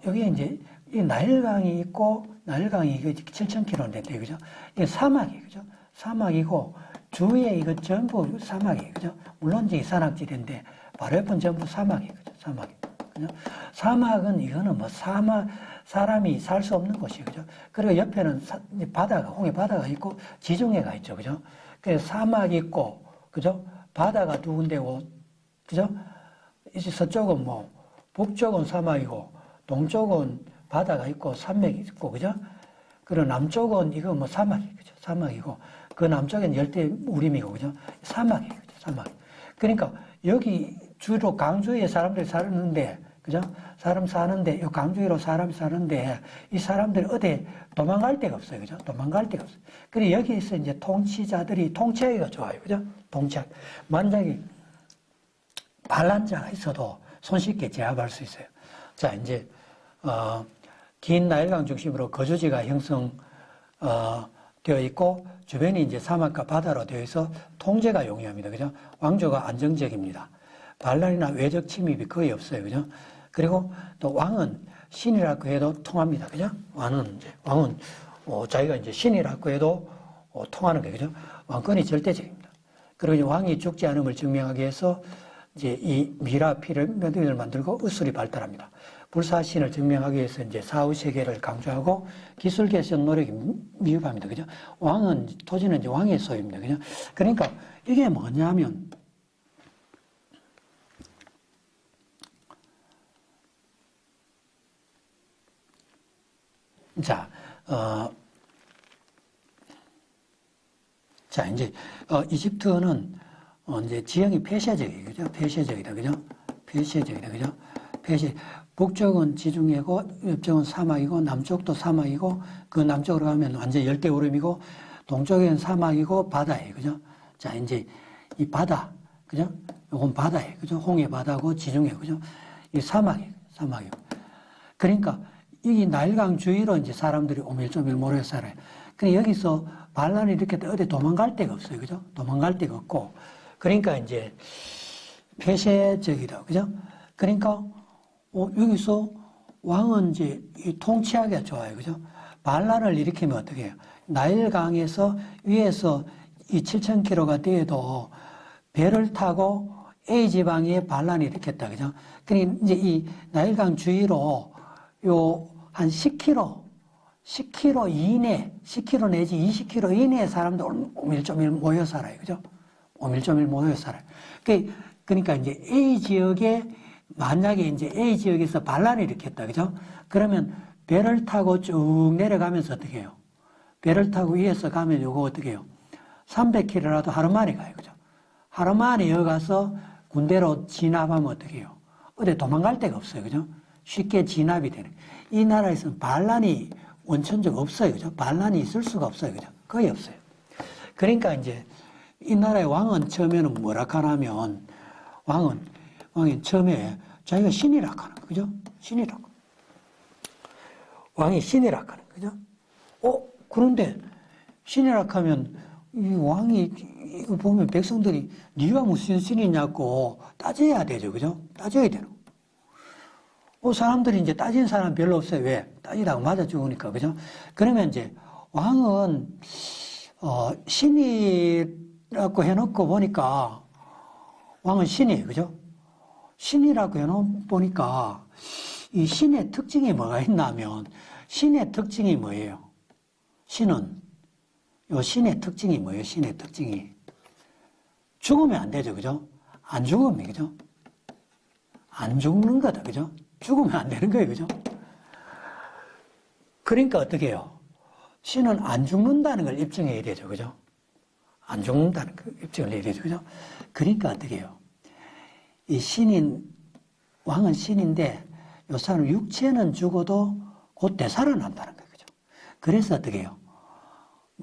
S1: 여기에 이제 이 나일강이 있고, 나일강이 이거 7,000km인데, 그죠? 이게 사막이에요. 그죠? 사막이고, 주위에 이거 전부 사막이에요. 그죠? 물론 이제 산악지대인데, 바로 옆은 전부 사막이에요. 그죠? 사막이에요. 그죠? 사막은 이거는 뭐 사람이 살 수 없는 곳이에요. 그죠? 그리고 옆에는 바다가, 홍해 바다가 있고, 지중해가 있죠. 그죠? 그래서 사막이 있고, 그죠? 바다가 두 군데고, 그죠? 이제 서쪽은 뭐, 북쪽은 사막이고, 동쪽은 바다가 있고, 산맥이 있고, 그죠? 그리고 남쪽은 이거 뭐 사막이에요. 그죠? 사막이고, 그 남쪽엔 열대 우림이고, 그죠? 사막이에요. 그죠? 사막. 그러니까 여기 주로 강주에 사람들이 사는데, 그죠? 사람 사는데, 요 강주위로 사람이 사는데, 이 사람들이 어디 도망갈 데가 없어요. 그죠? 도망갈 데가 없어요. 그리고 여기에서 이제 통치자들이 통치하기가 좋아요. 그죠? 통치하기. 만약에 반란자가 있어도 손쉽게 제압할 수 있어요. 자, 이제, 긴 나일강 중심으로 거주지가 되어 있고, 주변이 이제 사막과 바다로 되어 있어 통제가 용이합니다. 그죠? 왕조가 안정적입니다. 반란이나 외적 침입이 거의 없어요. 그죠? 그리고 또 왕은 신이라고 해도 통합니다. 그죠? 왕은 자기가 이제 신이라고 해도 통하는 거예요. 그죠? 왕권이 절대적입니다. 그리고 이제 왕이 죽지 않음을 증명하기 위해서 이제 이 미라 피라미드를 만들고 의술이 발달합니다. 불사신을 증명하기 위해서 이제 사후세계를 강조하고 기술 개선 노력이 미흡합니다. 그죠? 토지는 이제 왕의 소유입니다. 그죠? 그러니까 이게 뭐냐면, 이제, 이집트는, 이제 지형이 폐쇄적이에요. 그죠? 폐쇄적이다. 그죠? 폐쇄적이다. 그죠? 북쪽은 지중해고, 옆쪽은 사막이고, 남쪽도 사막이고, 그 남쪽으로 가면 완전 열대우림이고, 동쪽에는 사막이고, 바다예요. 그죠? 자, 이제, 이 바다. 그죠? 요건 바다예요. 그죠? 홍해 바다고, 지중해. 그죠? 이 사막이에요. 사막이고. 그러니까, 이 나일강 주위로 이제 사람들이 오밀조밀 모여 살아요. 근데 여기서 반란이 이렇게 어디 도망갈 데가 없어요. 그죠? 도망갈 데가 없고. 그러니까 이제 폐쇄적이다. 그죠? 그러니까, 여기서 왕은 이제 통치하기가 좋아요. 그죠? 반란을 일으키면 어떻게 해요? 나일강에서 위에서 이 7,000km가 돼도 배를 타고 A 지방에 반란이 일으켰다. 그죠? 그러니까 이제 이 나일강 주위로 요 한 10km 이내, 10km 내지 20km 이내의 사람들 오밀조밀 모여 살아요. 그죠? 오밀조밀 모여 살아요. 그러니까 이제 A 지역에, 만약에 이제 A 지역에서 반란을 일으켰다. 그죠? 그러면 배를 타고 쭉 내려가면서 어떻게 해요? 배를 타고 위에서 가면 요거 어떻게 해요? 300km라도 하루 만에 가요. 그죠? 하루 만에 여기 가서 군대로 진압하면 어떻게 해요? 어디 도망갈 데가 없어요. 그죠? 쉽게 진압이 되는. 이 나라에서는 반란이 원천적 없어요. 그죠? 반란이 있을 수가 없어요. 그죠? 거의 없어요. 그러니까 이제 이 나라의 왕은 처음에는 뭐라 하냐면, 왕이 처음에 자기가 신이라 하는 거. 그죠? 신이라. 왕이 신이라 하는 거죠? 그런데 신이라 하면 이 왕이 이거 보면 백성들이 네가 무슨 신이냐고 따져야 되죠. 그죠? 따져야 되는. 사람들이 이제 따진 사람 별로 없어요. 왜? 따지다가 맞아 죽으니까. 그죠? 그러면 이제 왕은 신이라고 해놓고 보니까 왕은 신이에요. 그죠? 신이라고 해놓고 보니까 이 신의 특징이 뭐가 있냐면 신의 특징이 뭐예요? 신은 신의 특징이 뭐예요? 신의 특징이 죽으면 안 되죠. 그죠? 안 죽으면 그죠? 안 죽는 거다. 그죠? 죽으면 안 되는 거예요. 그죠? 그러니까 어떻게 해요? 신은 안 죽는다는 걸 입증해야 되죠. 그죠? 안 죽는다는 걸 입증을 해야 되죠. 그죠? 그러니까 어떻게 해요? 이 왕은 신인데 요 사람 육체는 죽어도 곧 되살아난다는 거예요. 그죠? 그래서 어떻게 해요?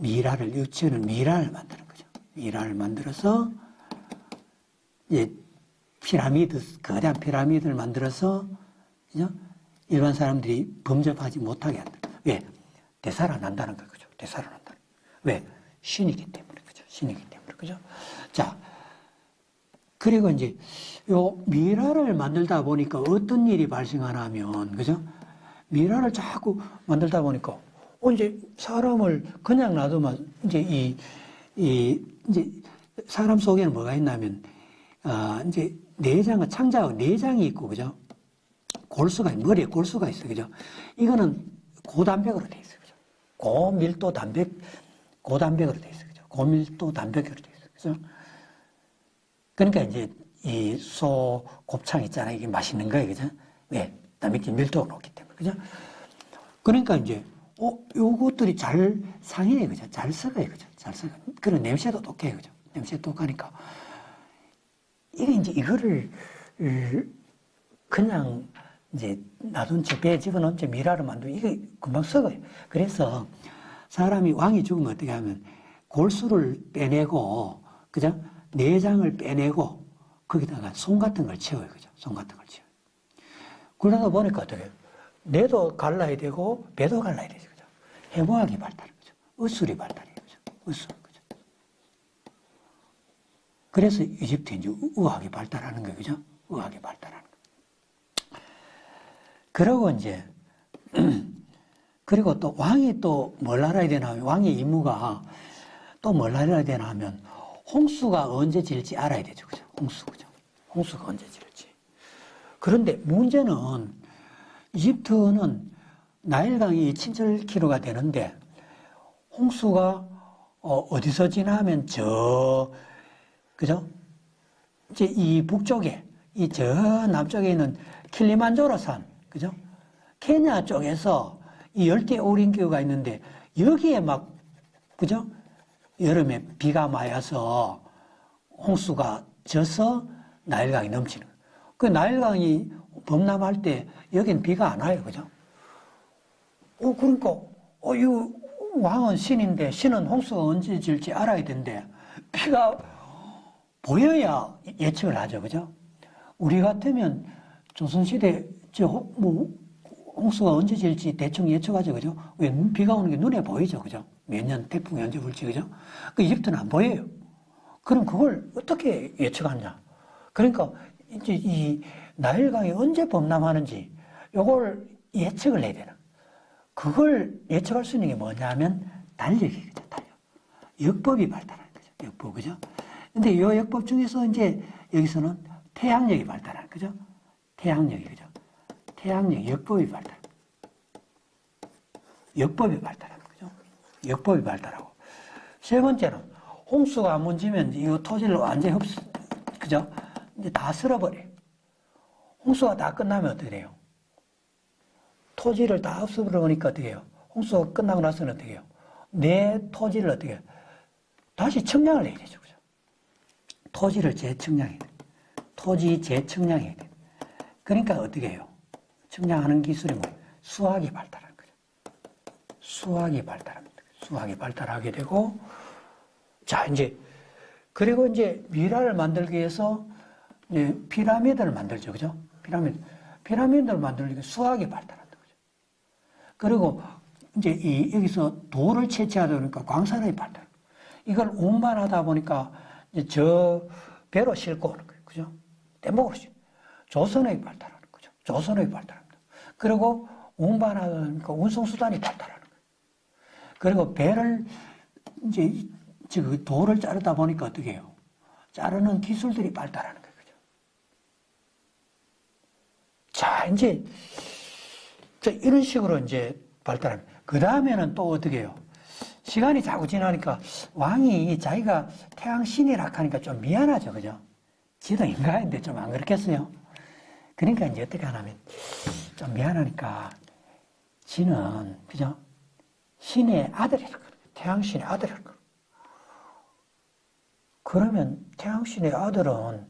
S1: 육체는 미라를 만드는 거죠. 미라를 만들어서 이제 거대한 피라미드를 만들어서 그죠? 일반 사람들이 범접하지 못하게 한다. 왜? 되살아난다는 거죠. 되살아난다. 왜? 신이기 때문에. 그죠? 신이기 때문에. 그죠? 자, 그리고 이제 요 미라를 만들다 보니까 어떤 일이 발생하냐면, 그죠? 미라를 자꾸 만들다 보니까, 이제 사람을 그냥 놔두면, 이제 이제 사람 속에는 뭐가 있냐면, 이제 창자하고 내장이 있고, 그죠? 머리에 골수가 있어요. 그죠? 이거는 고단백으로 돼 있어요. 그죠? 고밀도 고단백으로 돼 있어요. 그죠? 고밀도 단백으로 돼 있어요. 그죠? 그러니까 이제 이 소 곱창 있잖아요. 이게 맛있는 거예요. 그죠? 왜? 단백질 밀도가 높기 때문에. 그죠? 그러니까 이제, 요것들이 잘 상해요. 그죠? 잘 썩어요. 그죠? 잘 썩어요. 그런 냄새도 독해요. 그죠? 냄새 독하니까. 이거를 그냥 이제 놔둔 채 배에 집어넣은 채 미라를 만들고 이게 금방 썩어요. 그래서 왕이 죽으면 어떻게 하면 골수를 빼내고, 그죠? 내장을 빼내고 거기다가 솜 같은 걸 채워요. 그죠? 솜 같은 걸 채워요. 그러다 보니까 어떻게 해요? 뇌도 갈라야 되고 배도 갈라야 되죠. 그죠? 해부학이 발달해요. 그죠? 의술이 발달해요. 그죠? 의술. 그죠? 그래서 이집트에 이제 의학이 발달하는 거예요. 그죠? 의학이 발달하는 거예요. 그러고 이제, 그리고 또 왕이 또 뭘 알아야 되나 하면, 왕의 임무가 또 뭘 알아야 되나 하면, 홍수가 언제 질지 알아야 되죠. 그죠? 그죠? 홍수가 언제 질지. 그런데 문제는 이집트는 나일강이 7,000km가 되는데 홍수가 어디서 지나면 그죠? 이제 이 북쪽에, 저 남쪽에 있는 킬리만자로산, 그죠? 케냐 쪽에서 이 열대 오름기후가 있는데 여기에 그죠? 여름에 비가 많이 와서 홍수가 져서 나일강이 넘치는 거예요. 그 나일강이 범람할 때 여긴 비가 안 와요. 그죠? 그러니까, 이 왕은 신인데 신은 홍수가 언제 질지 알아야 되는데 비가 보여야 예측을 하죠. 그죠? 우리 같으면 조선시대 홍수가 언제 질지 대충 예측하죠. 그죠? 왜 비가 오는 게 눈에 보이죠. 그죠? 몇 년 태풍이 언제 불지. 그죠? 그 이집트는 안 보여요. 그럼 그걸 어떻게 예측하냐? 그러니까 이제 이 나일강이 언제 범람하는지 요걸 예측을 해야 되나? 그걸 예측할 수 있는 게 뭐냐면 달력이거든요. 달력. 역법이 발달하는 거죠. 역법, 그죠? 근데 이 역법 중에서 이제 여기서는 태양력이 발달하는, 그죠? 태양력이, 그죠? 태양력, 역법이 발달. 역법이 발달하는 거죠. 역법이 발달하고. 세 번째는, 홍수가 안 문지면 이 토지를 완전히 그죠? 이제 다 쓸어버려요. 홍수가 다 끝나면 어떻게 돼요? 토지를 다 없애버리니까 어떻게 해요? 홍수가 끝나고 나서는 어떻게 해요? 내 토지를 어떻게 해요? 다시 청량을 해야 되죠. 그죠? 토지를 재청량해야 돼요. 토지 재청량해야 돼요. 그러니까 어떻게 해요? 청량하는 기술이 뭐예요? 수학이 발달하는 거죠. 수학이 발달합니다. 수학이 발달하게 되고, 자, 이제, 그리고 이제 미라를 만들기 위해서 이제 피라미드를 만들죠. 그죠? 피라미드를 만들기 위해서 수학이 발달한다. 그죠? 그리고 이제 여기서 돌을 채취하다 보니까 광산이 발달. 이걸 운반하다 보니까 이제 저 배로 싣고 오는 거예요. 그죠? 대목으로 조선의 발달하는 거죠. 조선의 발달합니다. 그리고 운반하다 보니까 운송수단이 발달하는 거예요. 그리고 배를 이제 그 돌을 자르다 보니까 어떻게 해요? 자르는 기술들이 발달하는 거예요. 그죠? 자, 이제 이런 식으로 이제 발달합니다. 그 다음에는 또 어떻게 해요? 시간이 자꾸 지나니까 왕이 자기가 태양신이라 하니까 좀 미안하죠. 그죠? 지도 인간인데 좀 안 그렇겠어요? 그러니까 이제 어떻게 하냐면 좀 미안하니까 지는, 그죠? 신의 아들이라 그래요. 태양신의 아들이라 그래요. 그러면 태양신의 아들은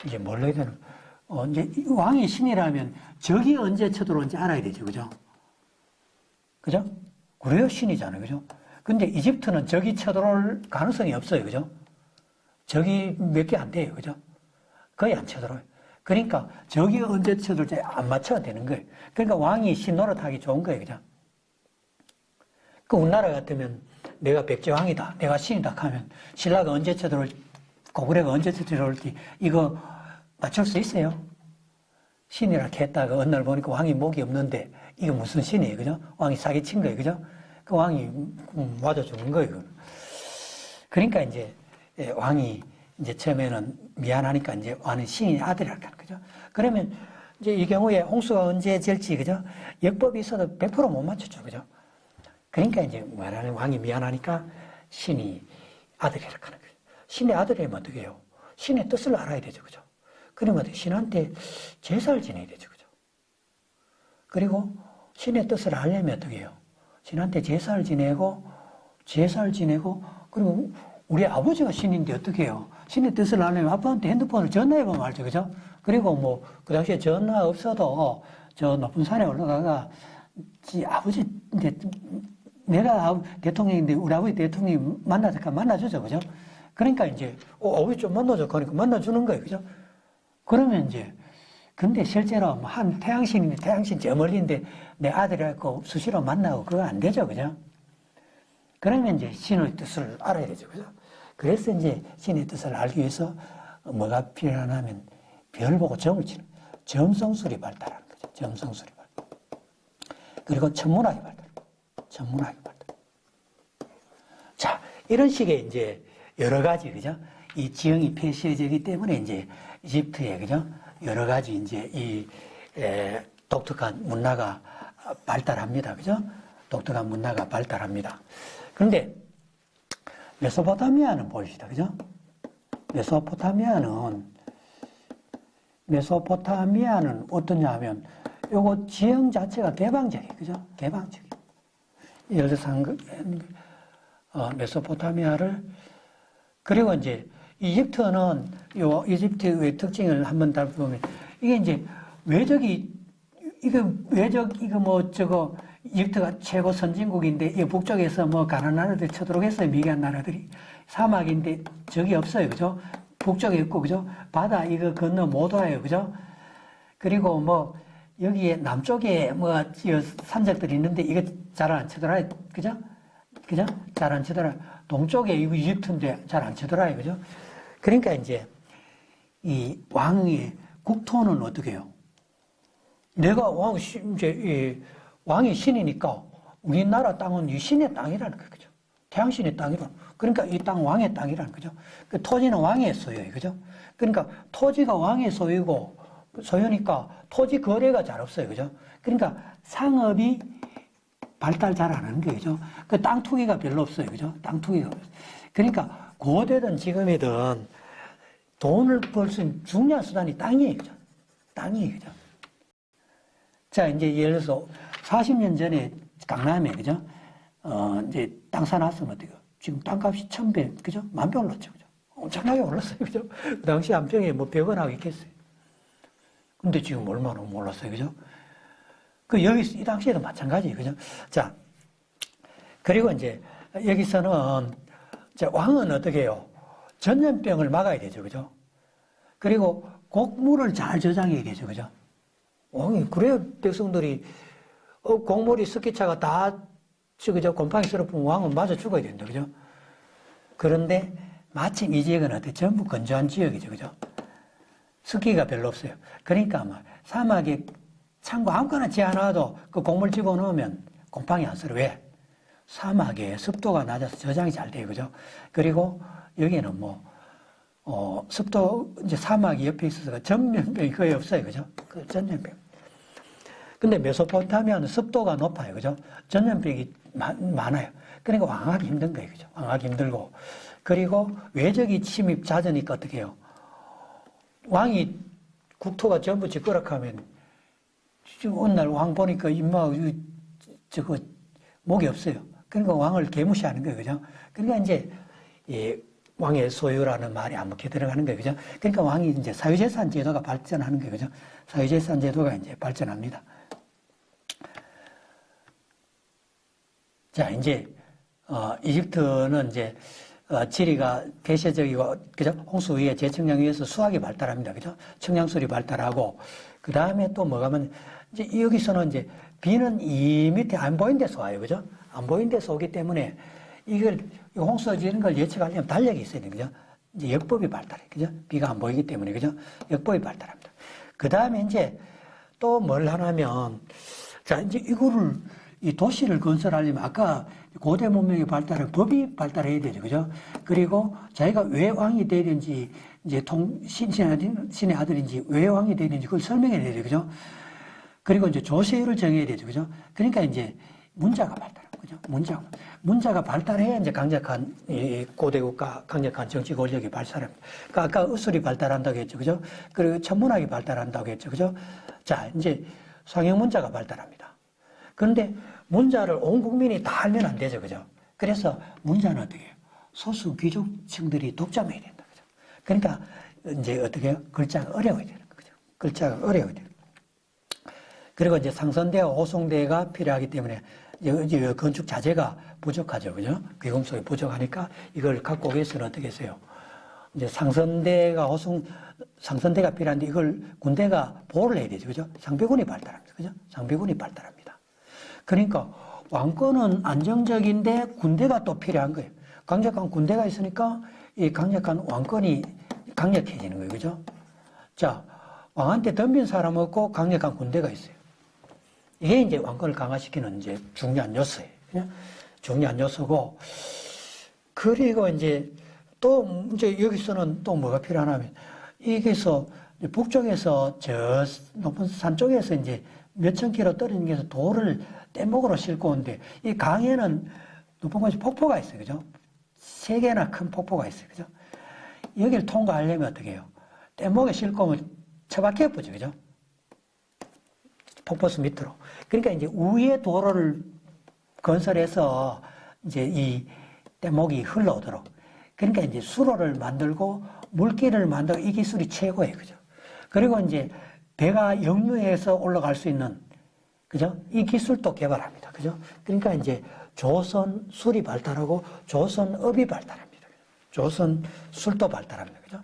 S1: 이제 뭘 해야 되는, 이제 왕이 신이라면 적이 언제 쳐들어온지 알아야 되죠. 그죠? 그죠? 그래요, 신이잖아요. 그죠? 근데 이집트는 적이 쳐들어올 가능성이 없어요. 그죠? 적이 몇 개 안 돼요. 그죠? 거의 안 쳐들어요. 그러니까 적이 언제 쳐들어올지 안 맞춰야 되는 거예요. 그러니까 왕이 신 노릇하기 좋은 거예요. 그죠? 그 우리나라 같으면 내가 백제왕이다, 내가 신이다 하면 신라가 언제 쳐들어올지, 고구려가 언제 쳐들어올지 이거 맞출 수 있어요? 신이라 했다가 어느 날 보니까 왕이 목이 없는데 이게 무슨 신이에요? 그죠? 왕이 사기친 거예요. 그죠? 그 왕이 맞아 죽는 거예요. 그러니까 이제 왕이 이제 처음에는 미안하니까 이제 왕은 신의 아들이랄까. 그죠? 그러면 이제 이 경우에 홍수가 언제 질지, 그죠? 역법이 있어도 100%못 맞췄죠. 그죠? 그러니까 이제 말하는 왕이 미안하니까 신이 아들이랄까 하는 거예요. 신의 아들이면 어떻게 해요? 신의 뜻을 알아야 되죠. 그죠? 그러면 그러니까 신한테 제사를 지내야 되죠. 그죠? 그리고 신의 뜻을 알려면 어떻게 해요? 신한테 제사를 지내고, 그리고 우리 아버지가 신인데 어떻게 해요? 신의 뜻을 알려면 아빠한테 핸드폰을 전화해보면 알죠. 그죠? 그리고 뭐, 그 당시에 전화 없어도 저 높은 산에 올라가가, 아버지, 이제 내가 대통령인데 우리 아버지 대통령이 만나니까 만나주죠. 그죠? 그러니까 이제, 아버지 좀 만나줘. 그러니까 만나주는 거예요. 그죠? 그러면 이제, 근데 실제로 한 태양신인데 태양신 저 멀리인데 내 아들이라고 수시로 만나고 그거 안 되죠. 그죠? 그러면 이제 신의 뜻을 알아야 되죠. 그죠? 그래서 이제 신의 뜻을 알기 위해서 뭐가 필요하냐면 별 보고 점을 치는 점성술이 발달하는 거죠. 점성술이 발달. 그리고 천문학이 발달. 천문학이 발달. 자, 이런 식의 이제 여러 가지, 그죠? 이 지형이 폐쇄되기 때문에 이제 이집트에, 그죠? 여러 가지 이제 이 독특한 문화가 발달합니다. 그죠? 독특한 문화가 발달합니다. 그런데 메소포타미아는 보입시다. 그죠? 메소포타미아는 어떠냐 하면 요거 지형 자체가 개방적이에요. 그죠? 개방적이에요. 예를 들어서 메소포타미아를, 그리고 이제 이집트는 요 이집트의 특징을 한번 살펴보면 이게 이제 이거 뭐 저거 이집트가 최고 선진국인데 이 북쪽에서 뭐 가난한 나라들이 쳐들어오겠어요. 미개한 나라들이. 사막인데 적이 없어요. 그죠? 북쪽에 있고, 그죠? 바다 이거 건너 못 와요. 그죠? 그리고 뭐 여기에 남쪽에 뭐 산적들이 있는데 이거 잘 안 쳐들어와요. 그죠? 그죠? 잘 안 쳐들어와요. 동쪽에 이거 이집트인데 잘 안 쳐들어와요. 그죠? 그러니까 이제 이 왕의 국토는 어떻게 해요? 내가 왕이 신이니까 우리나라 땅은 이 신의 땅이라는 거죠. 태양신의 땅이로. 그러니까 이 땅 왕의 땅이라는 거죠. 그 토지는 왕의 소유예요. 그죠? 그러니까 토지가 왕의 소유고, 소유니까 토지 거래가 잘 없어요. 그죠? 그러니까 상업이 발달 잘 안 하는 거죠. 그 땅 투기가 별로 없어요. 그죠? 땅 투기가. 그러니까 고대든 지금이든 돈을 벌 수 있는 중요한 수단이 땅이에요. 그죠? 땅이에요. 그죠? 자, 이제 예를 들어서 40년 전에 강남에, 그죠? 이제 땅 사놨으면 어때요? 지금 땅값이 1,100, 그죠? 10,000배 올랐죠. 그죠? 엄청나게 올랐어요. 그죠? 그 당시 한 평에 뭐 100원 하겠겠어요. 근데 지금 얼마나 올랐어요. 그죠? 이 당시에도 마찬가지예요. 그죠? 자, 그리고 이제 여기서는 왕은 어떻게 해요? 전염병을 막아야 되죠. 그죠? 그리고 곡물을 잘 저장해야 되죠. 그죠? 왕이, 그래야 백성들이, 곡물이 습기차가 다, 그죠? 곰팡이 쓰러지면 왕은 맞아 죽어야 된다. 그죠? 그런데 마침 이 지역은 어때? 전부 건조한 지역이죠. 그죠? 습기가 별로 없어요. 그러니까 아마 사막에 창고 아무거나 지어놔도 그 곡물 집어넣으면 곰팡이 안 쓰러. 왜? 사막에 습도가 낮아서 저장이 잘 돼요. 그죠? 그리고 여기는 습도, 이제 사막이 옆에 있어서 전염병이 거의 없어요. 그죠? 그 전염병. 근데 메소포타미아는 습도가 높아요. 그죠? 전염병이 많아요. 그러니까 왕하기 힘든 거예요. 그죠? 왕하기 힘들고. 그리고 외적이 침입 잦으니까 어떻게 해요? 왕이 국토가 전부 찌끄락하면 지금 어느 날 왕 보니까 목이 없어요. 그러니까 왕을 개무시하는 거예요. 그죠? 그러니까 이제 왕의 소유라는 말이 안 먹게 들어가는 거예요. 그죠? 그러니까 왕이 이제 사유재산 제도가 발전하는 거예요. 그죠? 사유재산 제도가 이제 발전합니다. 자, 이제, 이집트는 이제, 지리가 폐쇄적이고, 그죠? 홍수 위에 재청량 위에서 수학이 발달합니다. 그죠? 청량술이 발달하고, 그 다음에 또 뭐가면, 이제 여기서는 이제 비는 이 밑에 안 보이는 데서 와요. 그죠? 안 보이는 데서 오기 때문에 이걸, 홍수가 지는 걸 예측하려면 달력이 있어야 돼요. 그죠? 이제 역법이 발달해. 그죠? 비가 안 보이기 때문에. 그죠? 역법이 발달합니다. 그 다음에 이제 또 뭘 하냐면, 자, 이제 이 도시를 건설하려면 아까 고대 문명이 발달한 법이 발달해야 되죠. 그죠? 그리고 자기가 왜 왕이 되든지, 이제 신의 아들인지 왜 왕이 되든지 그걸 설명해야 되죠. 그죠? 그리고 이제 조세율을 정해야 되죠. 그죠? 그러니까 이제 문자가 발달한 거죠. 문자가 발달해야 이제 강력한 고대 국가, 강력한 정치 권력이 발달합니다. 그러니까 아까 의술이 발달한다고 했죠. 그죠? 그리고 천문학이 발달한다고 했죠. 그죠? 자, 이제 상형 문자가 발달합니다. 그런데 문자를 온 국민이 다 알면 안 되죠. 그죠? 그래서 문자는 어떻게 해요? 소수 귀족층들이 독점해야 된다. 그죠? 그러니까 이제 어떻게 해요? 글자가 어려워야 되는 거죠. 글자가 어려워야 되는 거죠. 그리고 이제 상선대와 호송대가 필요하기 때문에 이제 건축 자재가 부족하죠. 그죠? 귀금속이 부족하니까 이걸 갖고 오기 위해서는 어떻게 했어요? 이제 상선대가 필요한데 이걸 군대가 보호를 해야 되죠. 그죠? 상비군이 발달합니다. 그죠? 상비군이 발달합니다. 그러니까 왕권은 안정적인데 군대가 또 필요한 거예요. 강력한 군대가 있으니까 이 강력한 왕권이 강력해지는 거예요. 그죠? 자, 왕한테 덤빈 사람 없고 강력한 군대가 있어요. 이게 이제 왕권을 강화시키는 이제 중요한 요소예요. 그냥 중요한 요소고, 그리고 이제 또 이제 여기서는 또 뭐가 필요하냐면, 여기서 북쪽에서 저 높은 산 쪽에서 이제 몇천 킬로 떨어진 데서 돌을 뗏목으로 싣고 오는데, 이 강에는 높은 곳에 폭포가 있어요. 그죠? 3개나 큰 폭포가 있어요. 그죠? 여기를 통과하려면 어떻게 해요? 뗏목에 싣고 오면 처박혀 예쁘죠. 그죠? 폭포수 밑으로. 그러니까 이제 위에 도로를 건설해서 이제 이 뗏목이 흘러오도록. 그러니까 이제 수로를 만들고 물길을 만들고 이 기술이 최고예요. 그죠? 그리고 이제 배가 역류해서 올라갈 수 있는, 그죠? 이 기술도 개발합니다. 그죠? 그러니까 이제 조선술이 발달하고 조선업이 발달합니다. 조선술도 발달합니다. 그죠?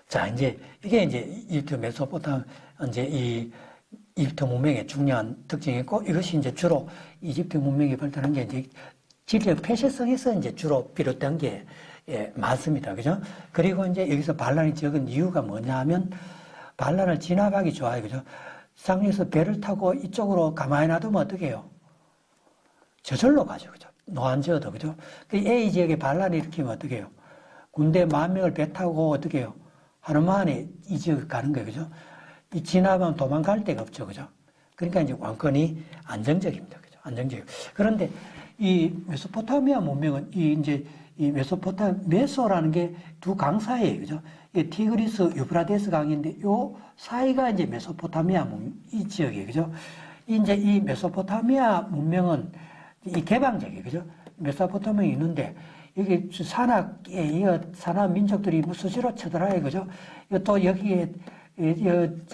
S1: 자, 이제 이게 이제 이집트 메소포타미아 이제 이 이집트 문명의 중요한 특징이고, 이것이 이제 주로 이집트 문명이 발달한 게 이제 지리적 폐쇄성에서 이제 주로 비롯된 게 많습니다. 그죠? 그리고 이제 여기서 반란이 적은 이유가 뭐냐 하면, 반란을 진압하기 좋아요. 그죠? 상에서 배를 타고 이쪽으로 가만히 놔두면 어떻게 해요? 저절로 가죠. 그죠? 노안지어도, 그죠? 그 A 지역에 반란을 일으키면 어떻게 해요? 군대 10,000명을 배 타고 어떻게 해요? 하루 만에 이 지역을 가는 거예요, 그죠? 이 지나면 도망갈 데가 없죠, 그죠? 그러니까 이제 왕권이 안정적입니다, 그죠? 안정적. 그런데 이 메소포타미아 문명은 이 메소라는 게 두 강 사이에요, 그죠? 이 티그리스, 유프라데스 강인데 요 사이가 이제 메소포타미아 이 지역이에요, 그죠? 이제 이 메소포타미아 문명은 이 개방적이에요, 그죠? 메소포타미아가 있는데 여기 산악에 이어 산악 민족들이 수시로 쳐들어요, 그죠? 또 여기에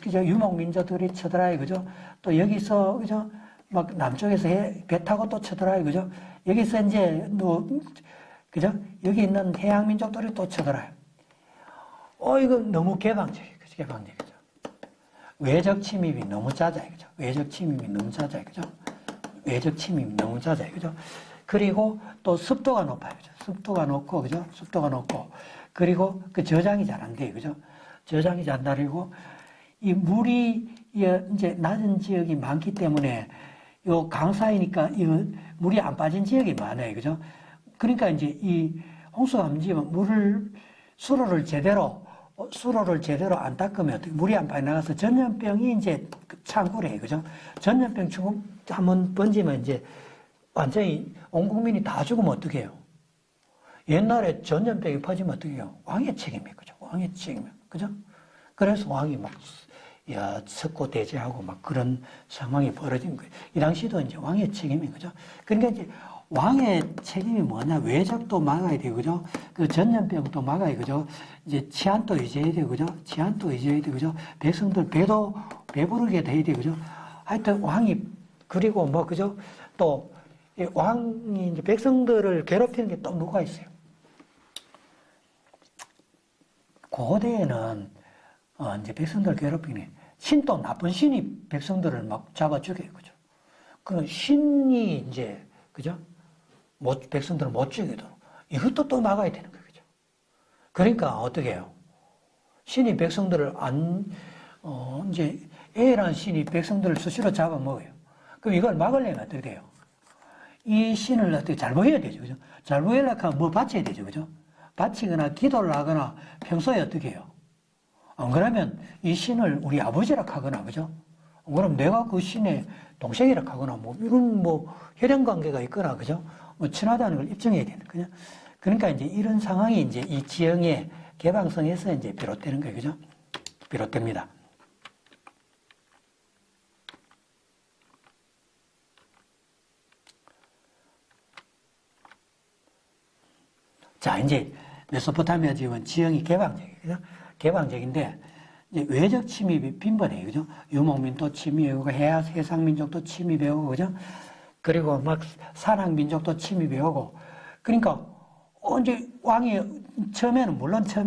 S1: 그죠? 유목 민족들이 쳐들어요, 그죠? 또 여기서 그죠? 막 남쪽에서 배 타고 또 쳐들어요, 그죠? 여기서 이제 그죠? 여기 있는 해양 민족들이 또 쳐들어요. 이거 너무 개방적이에요, 그죠? 개방적이죠. 외적 침입이 너무 잦아요, 그죠? 외적 침입이 너무 잦아요, 그죠? 외적 침입이 너무 잦아요, 그죠? 그리고 또 습도가 높아요, 그죠? 습도가 높고, 그죠? 습도가 높고, 그리고 그 저장이 잘 안 돼요, 그죠? 저장이 잘 안 되고, 이 물이 이제 낮은 지역이 많기 때문에 요 강사이니까 이 물이 안 빠진 지역이 많아요, 그죠? 그러니까 이제 이 홍수감지면 수로를 제대로 안 닦으면 어떻게 물이 안 빠져나가서 전염병이 이제 창구래요, 그죠? 전염병 한번 번지면 이제 완전히 온 국민이 다 죽으면 어떻게 해요? 옛날에 전염병이 퍼지면 어떻게 해요? 왕의 책임이에요, 그죠? 왕의 책임이에요, 그죠? 그래서 왕이 막 석고대죄하고 막 그런 상황이 벌어진 거예요. 이 당시도 이제 왕의 책임이에요, 그죠? 그러니까 이제 왕의 책임이 뭐냐? 외적도 막아야 되고, 그죠? 그 전염병도 막아야, 그죠? 이제 치안도 유지해야 되고, 그죠? 치안도 유지해야 되고, 그죠? 백성들 배도 배부르게 돼야 되고, 그죠? 하여튼 왕이, 그리고 뭐, 그죠? 또, 왕이 이제 백성들을 괴롭히는 게 또 뭐가 있어요? 고대에는, 이제 백성들을 괴롭히는 신도 나쁜 신이 백성들을 막 잡아 죽여요, 그죠? 그 신이 이제, 그죠? 백성들을 못 죽이도록. 이것도 또 막아야 되는 거예요, 그죠? 그러니까 어떻게 해요? 신이 백성들을 이제 A라는 신이 백성들을 수시로 잡아먹어요. 그럼 이걸 막으려면 어떻게 돼요? 이 신을 어떻게 잘 보여야 되죠, 그죠? 잘 보이려면 뭐 바쳐야 되죠, 그죠? 바치거나 기도를 하거나 평소에 어떻게 해요? 안 그러면 이 신을 우리 아버지라 하거나, 그죠? 그럼 내가 그 신의 동생이라 하거나, 뭐, 이런 혈연 관계가 있거나, 그죠? 친하다는 걸 입증해야 되는 거죠. 그러니까 이제 이런 상황이 이제 이 지형의 개방성에서 이제 비롯되는 거예요, 그죠? 비롯됩니다. 자, 이제 메소포타미아 지역은 지형이 개방적이에요, 그죠? 개방적인데, 이제 외적 침입이 빈번해요, 그죠? 유목민도 침입해오고, 해상민족도 침입해오고, 그죠? 그리고 막 산악민족도 침입해오고, 그러니까, 이제 왕이, 처음에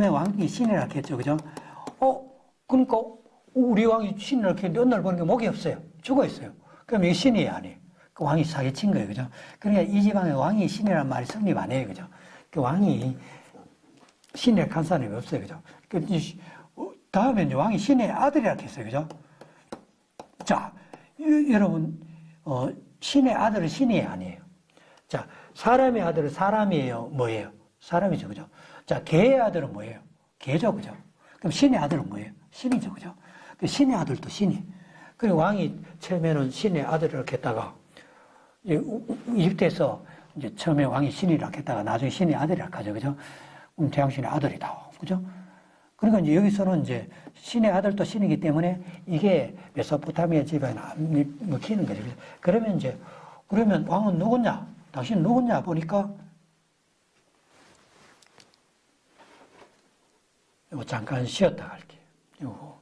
S1: 왕이 신이라 했죠, 그죠? 그러니까, 우리 왕이 신이라 했는데, 어느 날 보니까 목이 없어요. 죽어 있어요. 그럼 이게 신이 아니에요. 그 왕이 사기친 거예요, 그죠? 그러니까 이 지방에 왕이 신이라는 말이 성립 안 해요, 그죠? 그 왕이 신의 간 사람이 없어요, 그죠? 다음에 이제 왕이 신의 아들이라 했어요, 그죠? 자, 여러분, 신의 아들은 신이 아니에요. 자, 사람의 아들은 사람이에요, 뭐예요? 사람이죠, 그죠? 자, 개의 아들은 뭐예요? 개죠, 그죠? 그럼 신의 아들은 뭐예요? 신이죠, 그죠? 그 신의 아들도 신이. 그리고 왕이 처음에는 신의 아들을 했다가, 이집트에서 이제 처음에 왕이 신이라 했다가 나중에 신의 아들이라 하죠, 그죠? 태양신의 아들이다, 그죠? 그러니까 이제 여기서는 이제 신의 아들도 신이기 때문에 이게 메소포타미아 집안에 안 먹히는 거죠. 그러면 왕은 누구냐? 당신은 누구냐? 보니까 이거 잠깐 쉬었다 갈게요.